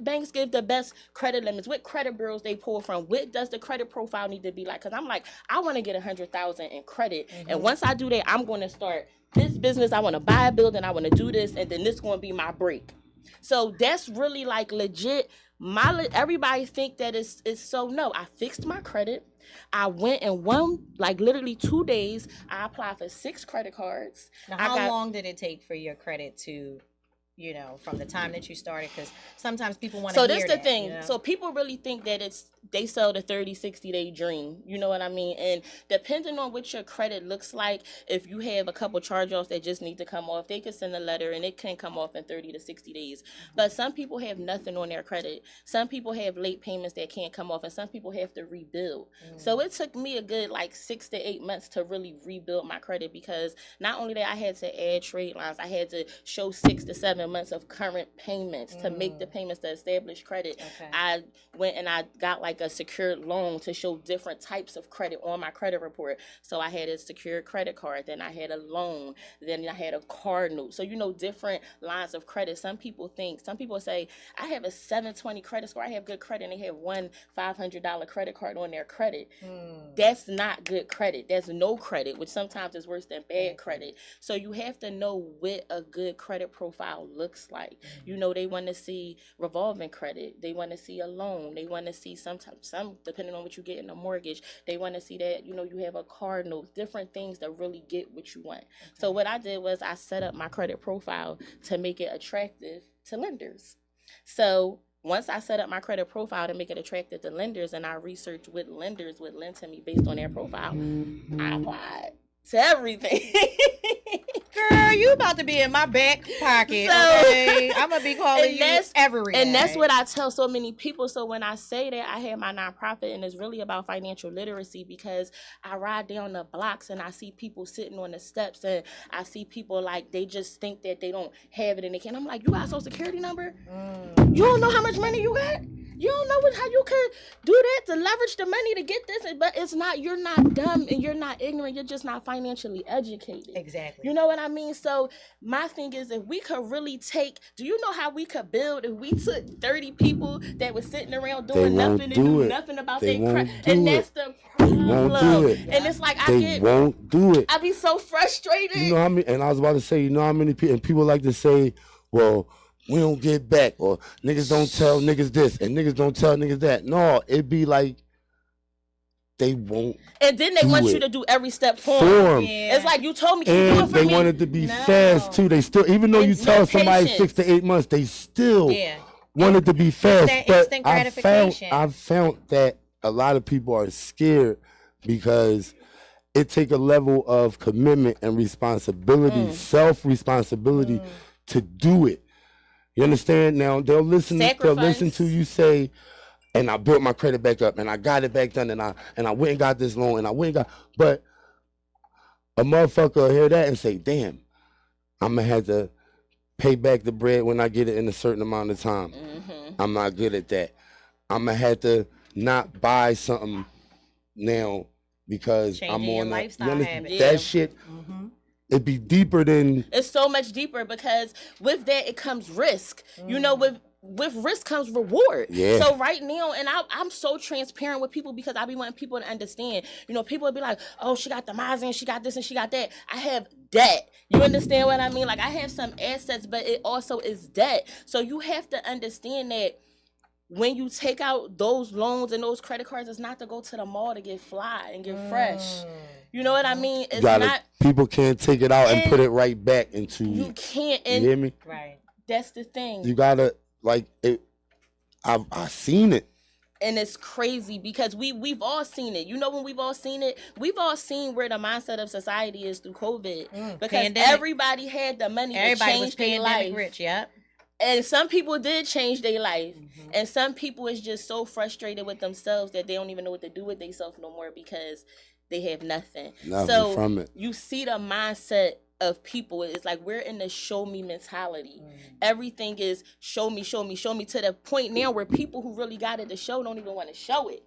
banks give the best credit limits, what credit bureaus they pull from, what does the credit profile need to be like? Because I'm like, I want to get $100,000 in credit. And once I do that, I'm going to start this business. I want to buy a building. I want to do this. And then this is going to be my break. So that's really like legit. Everybody think that it's so. No, I fixed my credit. I went in literally 2 days. I applied for 6 credit cards. Now, how long did it take for your credit to, from the time that you started? Because sometimes people want to hear that. So this the thing. So people really think that they sell the 30, 60-day dream. You know what I mean? And depending on what your credit looks like, if you have a couple charge-offs that just need to come off, they could send a letter and it can come off in 30 to 60 days. But some people have nothing on their credit. Some people have late payments that can't come off, and some people have to rebuild. So it took me a good 6 to 8 months to really rebuild my credit, because not only that, I had to add trade lines. I had to show 6 to 7 7 months of current payments to make the payments to establish credit. I went and I got like a secured loan to show different types of credit on my credit report. So I had a secured credit card, then I had a loan, then I had a card note. So, different lines of credit. Some people say, I have a 720 credit score, I have good credit, and they have one $500 credit card on their credit. That's not good credit. That's no credit, which sometimes is worse than bad credit. So you have to know what a good credit profile looks like. They want to see revolving credit. They want to see a loan. They want to see some depending on what you get in a mortgage, they want to see that, you have a card note, different things that really get what you want. So what I did was I set up my credit profile to make it attractive to lenders. So once I set up my credit profile to make it attractive to lenders, and I researched what lenders would lend to me based on their profile, I applied to everything. Girl, you about to be in my back pocket. Okay? I'm going to be calling you every day. And that's what I tell so many people. So when I say that I have my nonprofit, and it's really about financial literacy, because I ride down the blocks and I see people sitting on the steps, and I see people like they just think that they don't have it and they can't. I'm like, you got a social security number? You don't know how much money you got? You don't know how you could do that to leverage the money to get this, but it's not. You're not dumb and you're not ignorant. You're just not financially educated. Exactly. You know what I mean? So my thing is, if we could really do you know how we could build if we took 30 people that was sitting around doing nothing and do nothing about their credit? And that's the problem. They won't do it. And it's like they won't do it. I be so frustrated. You know how many? And I was about to say, you know how many people? And people like to say, well, we don't get back, or niggas don't tell niggas this, and niggas don't tell niggas that. No, it be like they won't. And then they want you to do every step for them. Yeah. It's like, you told me, can you do it for me? And they want it to be fast too. They still, even though you tell somebody 6 to 8 months, they still want it to be fast. But I found that a lot of people are scared because it take a level of commitment and responsibility, self-responsibility to do it. You understand? Now they'll listen to you say, and I built my credit back up, and I got it back done, and I went and got this loan, and I went and got, but a motherfucker will hear that and say, damn, I'm gonna have to pay back the bread when I get it in a certain amount of time. I'm not good at that. I'm gonna have to not buy something now because I'm on that shit. It'd be deeper than... It's so much deeper, because with that, it comes risk. With risk comes reward. Yeah. So right now, and I'm so transparent with people, because I be wanting people to understand. People would be like, oh, she got the Mazda, she got this and she got that. I have debt. You understand what I mean? Like, I have some assets, but it also is debt. So you have to understand that when you take out those loans and those credit cards, it's not to go to the mall to get fly and get fresh. You know what I mean? It's not. People can't take it out and put it right back into. You can't. You hear me? Right. That's the thing. You gotta it. I've seen it. And it's crazy because we've all seen it. When we've all seen it, we've all seen where the mindset of society is through COVID. Because pandemic. Everybody had the money to change their life. Rich, yep. And some people did change their life. And some people is just so frustrated with themselves that they don't even know what to do with themselves no more, because they have nothing. So from it. You see the mindset of people. It's like we're in the show me mentality. Everything is show me, show me, show me, to the point now where people who really got it to show don't even want to show it,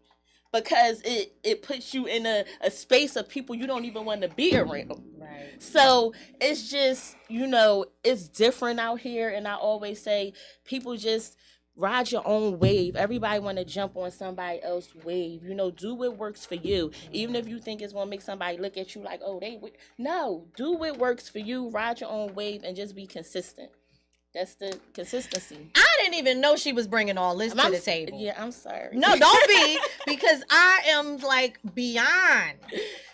because it puts you in a space of people you don't even want to be around. Right. So it's just, it's different out here. And I always say, people just ride your own wave. Everybody want to jump on somebody else's wave. Do what works for you. Even if you think it's going to make somebody look at you like, oh, no, do what works for you. Ride your own wave and just be consistent. That's the consistency. I didn't even know she was bringing all this to the table. Yeah, I'm sorry. No, don't be, because I am like beyond.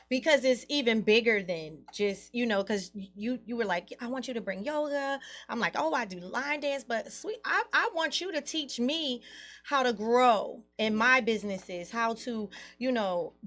Because it's even bigger than just, because you were like, I want you to bring yoga. I'm like, oh, I do line dance. But sweet, I want you to teach me how to grow in my businesses, how to,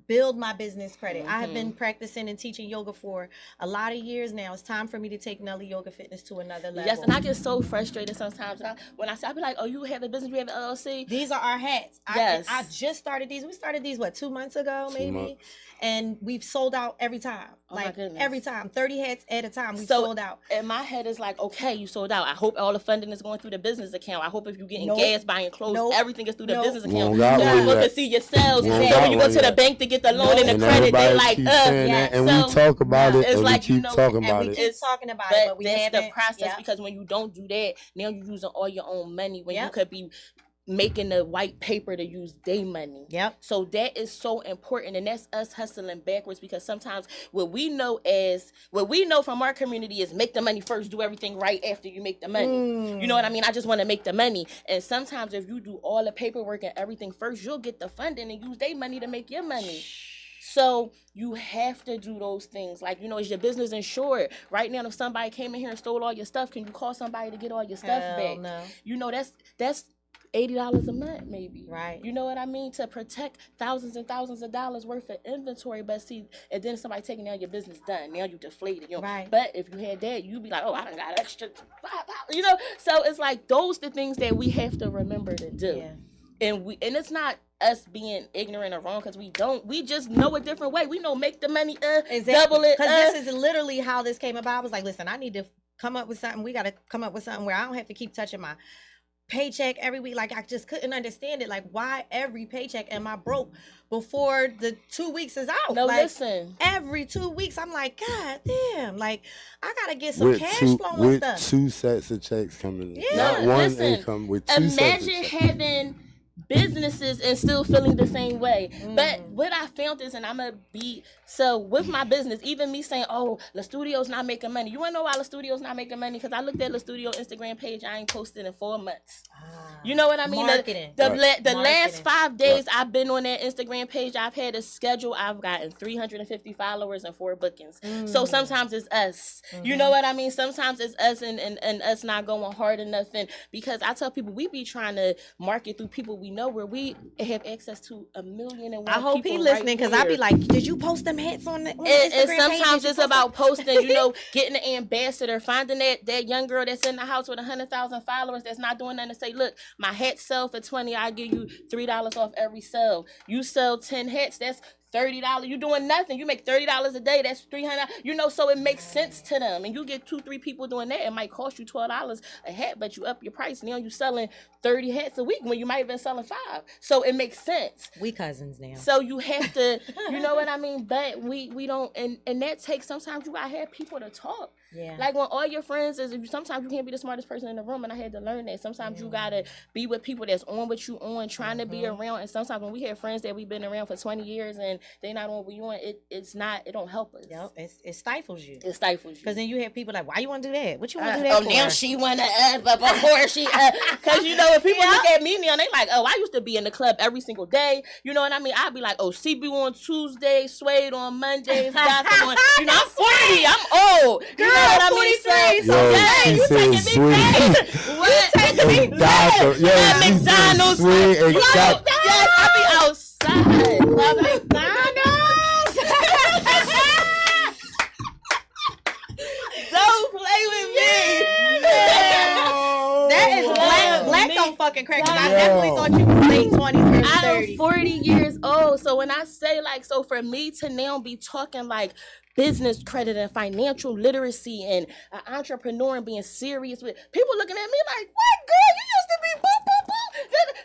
build my business credit. I have been practicing and teaching yoga for a lot of years now. It's time for me to take Nelly Yoga Fitness to another level. Yes, and I get so frustrated sometimes when I be like, oh, you have a business, you have an LLC. These are our hats. Yes. I just started these. We started these, 2 months ago, maybe? And we've sold out every time. Oh my goodness. Every time. 30 hats at a time. We sold out. In my head is like, okay, you sold out. I hope all the funding is going through the business account. I hope if you're getting gas, buying clothes, everything is through the business account. So people can see your sales. So when you go to the bank to get the loan and the credit, they're like, And we talk about it. It's like, we keep talking about it. It's talking about it, but that's the process because when you don't do that, now you're using all your own money when you could be making the white paper to use day money. Yep. So that is so important, and that's us hustling backwards because sometimes what we know from our community is make the money first, do everything right after you make the money. You know what I mean? I just want to make the money, and sometimes if you do all the paperwork and everything first, you'll get the funding and use their money to make your money. So you have to do those things. Like, is your business insured? Right now, if somebody came in here and stole all your stuff, can you call somebody to get all your stuff back? No. That's $80 a month, maybe. Right. You know what I mean? To protect thousands and thousands of dollars worth of inventory. But see, and then somebody taking down your business done. Now you deflated. Right. But if you had that, you'd be like, oh, I done got extra $5. So it's like those the things that we have to remember to do. Yeah. And it's not us being ignorant or wrong because we just know a different way. We know make the money exactly. Double it. Because this is literally how this came about. I was like, listen, I need to come up with something. We got to come up with something where I don't have to keep touching my paycheck every week. Like, I just couldn't understand it. Like, why every paycheck am I broke before the 2 weeks is out? No, like, listen. Every 2 weeks, I'm like, God damn. Like, I gotta get some cash flow and stuff. With 2 sets of checks coming in. Yeah. Not one income, with 2 sets of checks. Imagine having businesses and still feeling the same way. But what I found is, and I'm gonna be so with my business, even me saying, oh, the studio's not making money. You wanna know why the studio's not making money? Because I looked at the studio Instagram page, I ain't posted in 4 months. You know what I mean? Marketing. The last 5 days I've been on that Instagram page, I've had a schedule. I've gotten 350 followers and 4 bookings. So sometimes it's us. You know what I mean? Sometimes it's us and us not going hard enough. And because I tell people, we be trying to market through people we know where we have access to 1,000,001 I hope he listening because I be like, did you post them hats on the Instagram and sometimes page? it's about posting, getting an ambassador, finding that young girl that's in the house with 100,000 followers that's not doing nothing to say, look, my hats sell for $20, I give you $3 off every sale. You sell 10 hats, that's $30. You doing nothing. You make $30 a day. That's $300. So it makes sense to them. And you get 2-3 people doing that. It might cost you $12 a hat, but you up your price. Now you selling 30 hats a week when you might have been selling 5. So it makes sense. We cousins now. So you have to, you know what I mean? But we don't, and that takes, sometimes you gotta have people to talk. Yeah. Like when all your friends sometimes you can't be the smartest person in the room, and I had to learn that. Sometimes you gotta be with people that's on what you on, trying to be around. And sometimes when we have friends that we've been around for 20 years and they not on what we on, it don't help us. Yep, it stifles you. It stifles you. Because then you have people like, why you want to do that? What you want to do that for? Now she want to, but before she, because when people look at me now, they like, oh, I used to be in the club every single day. You know what I mean? I'd be like, oh, CB on Tuesday, Suede on Mondays, Gotham on, I'm 40, I'm old. You know what I mean? So yeah, you taking me back. What? You taking me back. At McDonald's. Yes, I be outside. McDonald's. Don't play with me. That is black don't fucking crack. I definitely thought you was late 20s, early 30s. I'm 40 years old. So when I say so for me to now be talking like business credit and financial literacy and an entrepreneur and being serious with people looking at me like, what, girl? You used to be boop, boop, boop.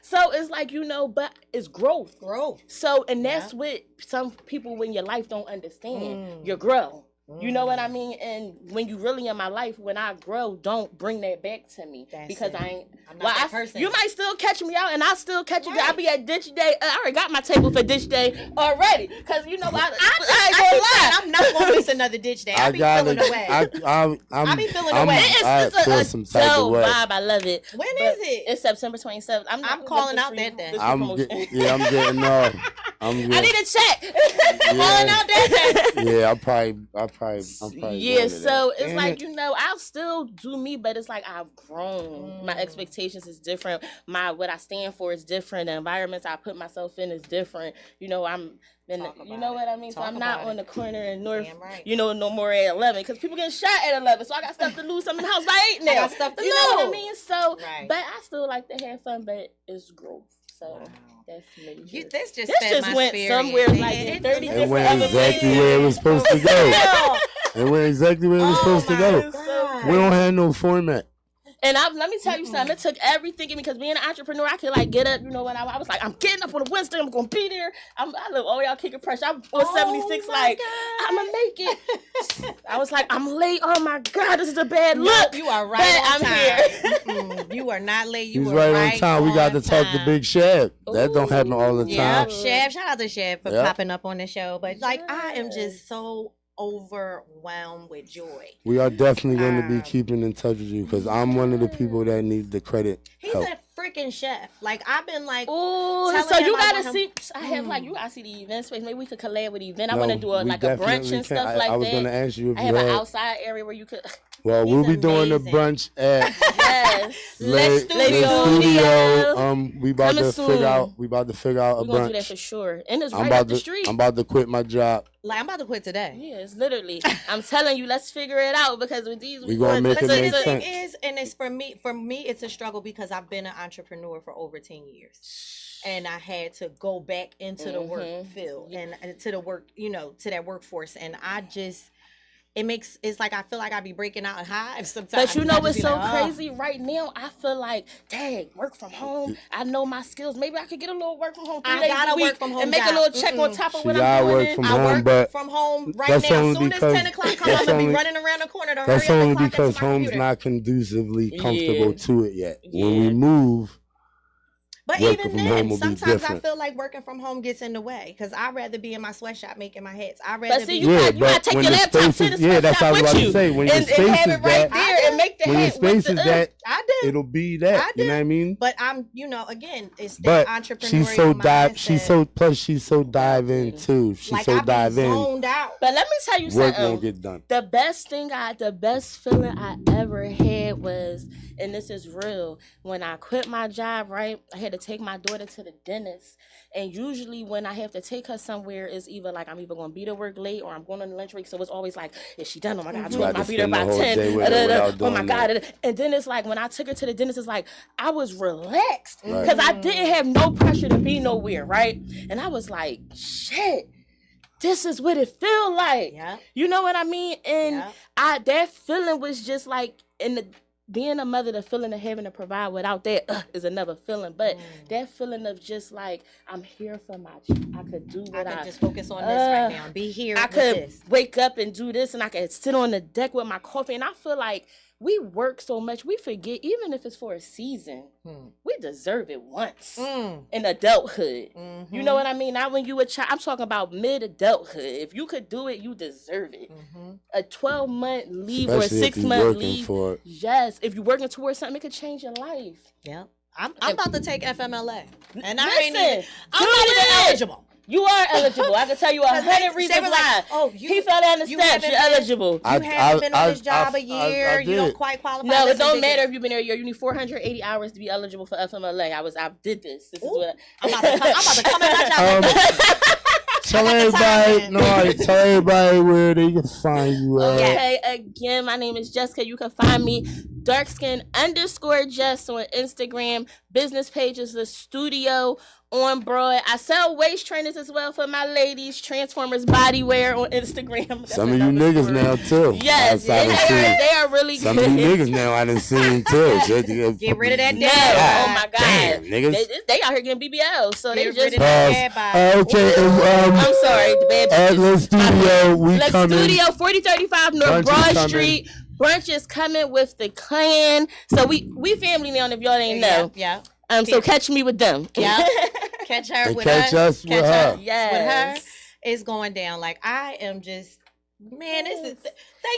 So it's like, but it's growth. So, and that's what some people in your life don't understand. You grow. You know what I mean? And when you really in my life, when I grow, don't bring that back to me. Because I'm not that person. You might still catch me out, and I'll still catch you. I'll be at Ditch Day. I already got my table for Ditch Day already. Because, I ain't gonna lie. I'm not going to miss another Ditch Day. I be feeling away. I be feeling away. It's a dope vibe. I love it. When is it? It's September 27th. I'm calling out that day. I'm getting off. I need a check. Calling out that day. Yeah, I'm probably yeah, so it's like, I'll still do me, but it's like I've grown. My expectations is different. What I stand for is different. The environments I put myself in is different. I'm what I mean? So I'm not on the corner in North, no more at 11 because people getting shot at 11. So I got stuff to lose. I'm in the house by 8 now. I got stuff to know what I mean? So, but I still like to have fun, but it's growth. So. Wow. That's really You, true. this just went somewhere like in 30 It different went other exactly places. where it was supposed to go. It went exactly where it was supposed to go. God. We don't have no format. And let me tell you something. It took everything in me because being an entrepreneur, I could like get up. You know what? I was like, I'm getting up on a Wednesday. I'm gonna be there. I live all y'all kicking pressure. I'm on 76. Like I'm gonna make it. I was like, I'm late. Oh my God, this is a bad look. You are right But on I'm time. You are not late. You He's were right on time. We got to talk to time. Big Shab. That don't happen all the Yeah, time. Chef. Shout out to Chef for Yep. popping up on the show. But like, I am just so overwhelmed with joy. We are definitely going to be keeping in touch with you because I'm one of the people that need the credit. He's help. a freaking chef. Like I've been like, Oh, telling so him you I gotta want see. him- I have like you gotta see the event space. Maybe we could collab with the event. I No, want to do we like a brunch definitely and can. stuff like I was that. going to ask you if I you have an had. outside area where you could. Well, He's we'll be doing a amazing. brunch at Yes. Let's Le Studio. We about Coming to soon. figure out. We about to figure out a We're gonna do that brunch. for sure. And it's I'm right about up the to. street. I'm about to quit my job. like I'm about to quit today. Yeah, it's literally. I'm telling you, let's figure it out because with these, We gonna make But it see, make the thing sense. is, and it's for me, it's a struggle because I've been an entrepreneur for over 10 years. And I had to go back into the work field and to the work, to that workforce. And I just, it's like I feel like I be breaking out in hives sometimes. But you know I just what's be so like, crazy right now? I feel like, dang, work from home. I know my skills. Maybe I could get a little work from home 3 I days gotta a week work from home and make job. a little check on top of She what gotta I'm doing. work from I home, work but from home right that's now. As only soon as because- 10 o'clock comes, that's I'm gonna be only- running around the corner to That's hurry up only and clock because into my home's computer. not conducively comfortable Yeah. to it yet. When Yeah. we move, But working even from then, home will be sometimes I different. feel like working from home gets in the way because I'd rather be in my sweatshop making my hats. I'd But rather see, be. you Yeah, gotta but take when your the laptop space to is- the yeah, that's shop what I was with about you to say. When your and space have is it right that- there and make the when your hat with space the is that, I do. it'll be that. I You know what I do. mean? But I'm, again, it's the But entrepreneurial she's so mindset. she's so dive in too. She's like so I be dive in. zoned out. But let me tell you Work something. won't get done. The best feeling I ever had was, and this is real, when I quit my job, right? I had to take my daughter to the dentist. And usually when I have to take her somewhere, it's either like I'm either going to be to work late or I'm going on the lunch break. So it's always like, is she done? Oh my God, I told her got I'll to be there spend the by whole 10. day with her without Oh my doing God. And then it's like when I took her to the dentist, it's like I was relaxed Right. because I didn't have no pressure to be nowhere, right? And I was like, shit. This is what it feel like. Yeah. You know what I mean? And Yeah. that feeling was just like being a mother, the feeling of having to provide without that is another feeling. But that feeling of just like I'm here for I could do what I could just focus on this right now and be here I with could this. wake up and do this, and I could sit on the deck with my coffee. And I feel like we work so much, we forget, even if it's for a season, we deserve it once in adulthood. You know what I mean? Not when you a child. I'm talking about mid-adulthood. If you could do it, you deserve it. A 12-month leave Especially or a if you 6-month working leave. for it. Yes, if you're working towards something, it could change your life. Yeah. I'm about to take FMLA. And I'm Listen, not even it. eligible. You are eligible. I can tell you 100 reasons were why. like, oh, He fell down the you steps. You're haven't been- eligible. You haven't been on this job a year. I You don't did. quite qualify. No, it That's don't matter ridiculous. if you've been there a year. You need 480 hours to be eligible for FMLA. I did this. This is what I'm about to come at my job. Tell I got the time, everybody, tell everybody where they can find you at. Okay, again, my name is Jessica. You can find me Darkskin_Jess on Instagram. Business page is The Studio on Broad. I sell waist trainers as well for my ladies. Transformers Bodywear on Instagram. That's Some of you another niggas story. now too. Yes, I done seen. they are really Some good. of you niggas now I done seen too. Get rid of that No, dad. oh my God. Damn, niggas. They out here getting BBL, so they Get just. rid of that dad body. Okay, I'm sorry, the bad at bitches. the studio, we Let's coming. Studio 4035 North Brunch is Broad coming. Street. Brunch is coming with the clan. So we family now, if y'all ain't know. Yeah. So catch me with them. Yeah. Catch her And with catch us. us with her. Yes. With her. It's going down. Like I am just, man, this is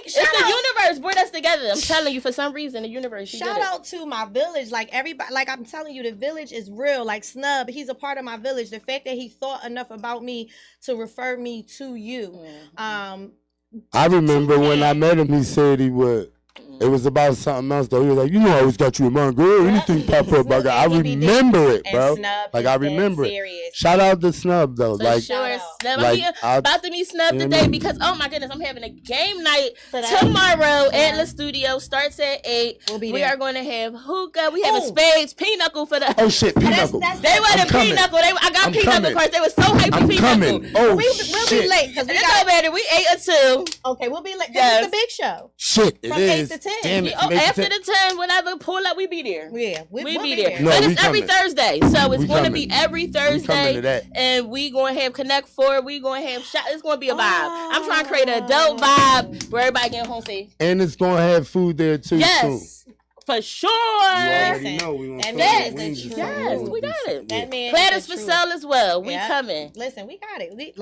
It's the universe brought us together. I'm telling you, for some reason, the universe. Shout out to my village. Like everybody, like I'm telling you, the village is real. Like Snub, he's a part of my village. The fact that he thought enough about me to refer me to you. I remember when I met him, he said he would. It was about something else though. He was like, you know, I always got you in mind, girl. Anything pop up, I remember it, bro. Snub Like is I dead remember it. serious. Shout out to Snub though. For Like sure, snub. Like, I'm about to be snubbed you know today what I mean? because, oh my goodness, I'm having a game night tomorrow at the studio. Starts at 8. We are going to have hookah. We have a spades, pinochle for the. Oh shit, pinochle. They wanted pinochle. I got pinochle cards. They were so hyped for pinochle. Oh we'll shit. be late because we It got don't matter. We 8 or 2. Okay, we'll be late. Yes. This is the big show. Shit, it From is. 8 to 10. Damn it. Oh, from 8 to after 10. the 10, whenever pull up, we be there. Yeah, we'll be be there. No, But we it's every coming. Thursday, so it's We going to coming. be every We coming to Thursday, that. and we going to have Connect 4. We going to have shot. It's going to be a vibe. I'm trying to create an adult vibe where everybody get home safe. And it's gonna have food there too. Soon. Yes, for sure. You already know we gonna That throw man the is wings the or something. Yes, We'll we do got some- it. That man. Platters is the for truth. sale as well. We Yeah. coming. Listen, we got it.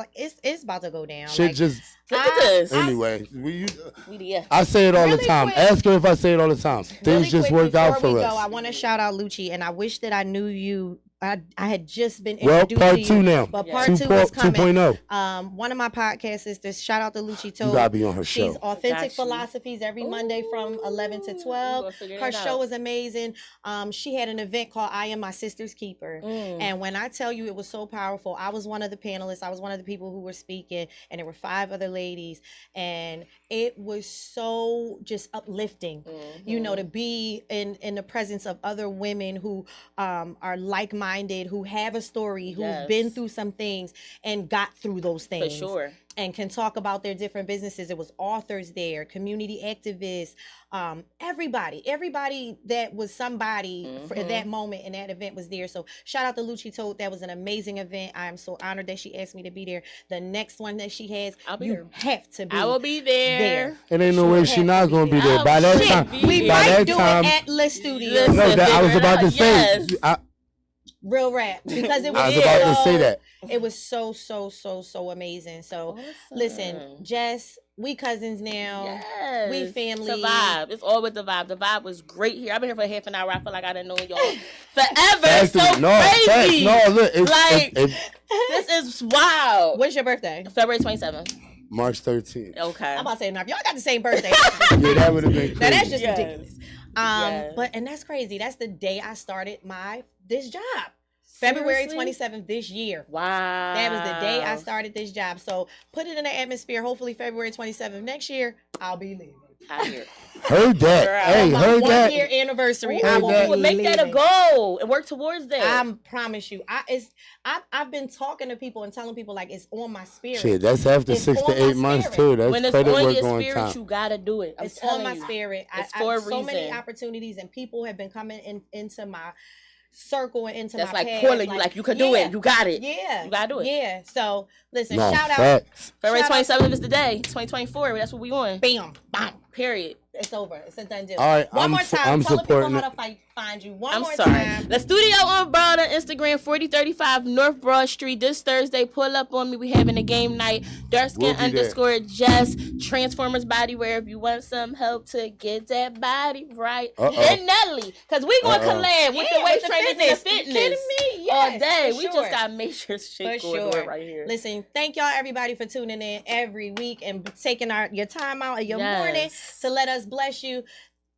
It's about to go down. Shit Like, just Look at this. anyway. We the I say it all the Really time. quick. Ask her if I say it all the time. Things really just quick work out before for we us. go, I want to shout out Lucci, and I wish that I knew you. I had just been Well, introduced part to you, 2 now. but Yeah. part 2 is coming. 2.0. One of my podcast sisters, shout out to Lucci Toad. You gotta be on her She's show. Authentic Got you. Philosophies every Monday from 11 to 12. gonna figure Her that show out. is amazing. She had an event called I Am My Sister's Keeper. And when I tell you it was so powerful, I was one of the panelists. I was one of the people who were speaking, and there were 5 other ladies. And it was so just uplifting, you know, to be in the presence of other women who are like-minded, who have a story, who've Yes. been through some things and got through those For things. sure. And can talk about their different businesses. It was authors there, community activists, everybody that was somebody for that moment in that event was there. So shout out to Lucci Toad. That was an amazing event. I am so honored that she asked me to be there. The next one that she has, I'll be you there. have to be. I will be there. It ain't no way she not gonna be there. Oh, By that shit, time, be We there. by might that do time, it at Le Studio. Listen. no, that I was figure it about to out, say. yes. Real rap. Because it was, I was about to say that. It was so amazing. So listen, Jess, we cousins now. Yes. We family. It's a vibe. It's all with the vibe. The vibe was great here. I've been here for half an hour. I feel like I didn't know y'all forever. It's so Facts. crazy. No, look, Like, this is wild. When's your birthday? February 27th. March 13th. Okay. I'm about to say, now if y'all got the same birthday. Yeah, that would have been crazy. Now that's just Yes. ridiculous. Yes. But and that's crazy. That's the day I started this job. February Seriously? 27th this year. Wow. That was the day I started this job. So put it in the atmosphere. Hopefully February 27th next year, I'll be leaving. I hear. Heard that. Girl. Hey, My heard 1 that. year anniversary. Ooh, I will be make that a leaving. goal and work towards that. I promise you. I've been talking to people and telling people like it's on my spirit. Shit, that's after It's 6 on to my 8 months spirit. too. That's when it's credit on work your on spirit, time. you gotta do it. I'm It's telling on my you. spirit. It's I for a have so many reason. opportunities and people have been coming into my circle and into That's my like path, pulling you, like you could do yeah, it. You got it. Yeah. You gotta do it. Yeah. So listen, No, shout out. facts. February Shout out- 27th is the day. 2024. That's what we on. Bam. Bam. Period. It's over. It's a done deal. All right, One I'm more time. I'm Tell the people supporting how it. to find you. One I'm more sorry. time. The studio on Broad on Instagram, 4035 North Broad Street. This Thursday, pull up on me. We having a game night. Darkskin We'll be there. _, Jess, Transformers Bodywear. If you want some help to get that body right. Uh-oh. And Nelly. Because we going to Uh-oh. collab with the Yeah, weight with the training and the fitness. You fitness. kidding me? All Yes, day. for We sure. just got major shit For going on sure. right here. Listen, thank y'all everybody for tuning in every week and taking your time out of your Yes. morning to let us bless you.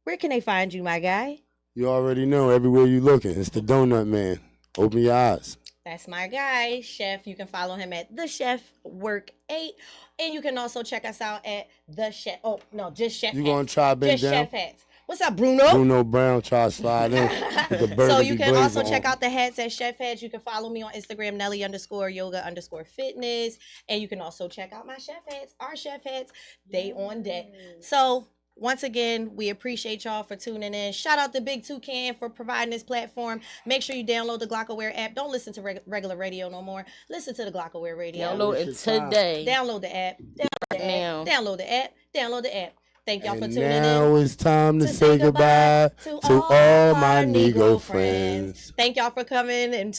Where can they find you, my guy? You already know everywhere you looking. It's the Donut Man. Open your eyes. That's my guy, Chef. You can follow him at The Chef Work 8. And you can also check us out at The Chef. Oh, no, just Chef You Hats. gonna try bend Just down? Chef Hats. What's up, Bruno? Bruno Brown try to slide in with the So burgundy you can blazer also on. check out the hats at Chef Hats. You can follow me on Instagram, Nelly _yoga_fitness. And you can also check out my Chef Hats, our Chef Hats. They on deck. So once again, we appreciate y'all for tuning in. Shout out to Big Toucan for providing this platform. Make sure you download the Glockaware app. Don't listen to regular radio no more. Listen to the Glockaware radio. Download it today. Download the app. Now. Download the app. Download the app. Thank y'all for And tuning in. now it's time to say goodbye to all my Negro friends. Thank y'all for coming and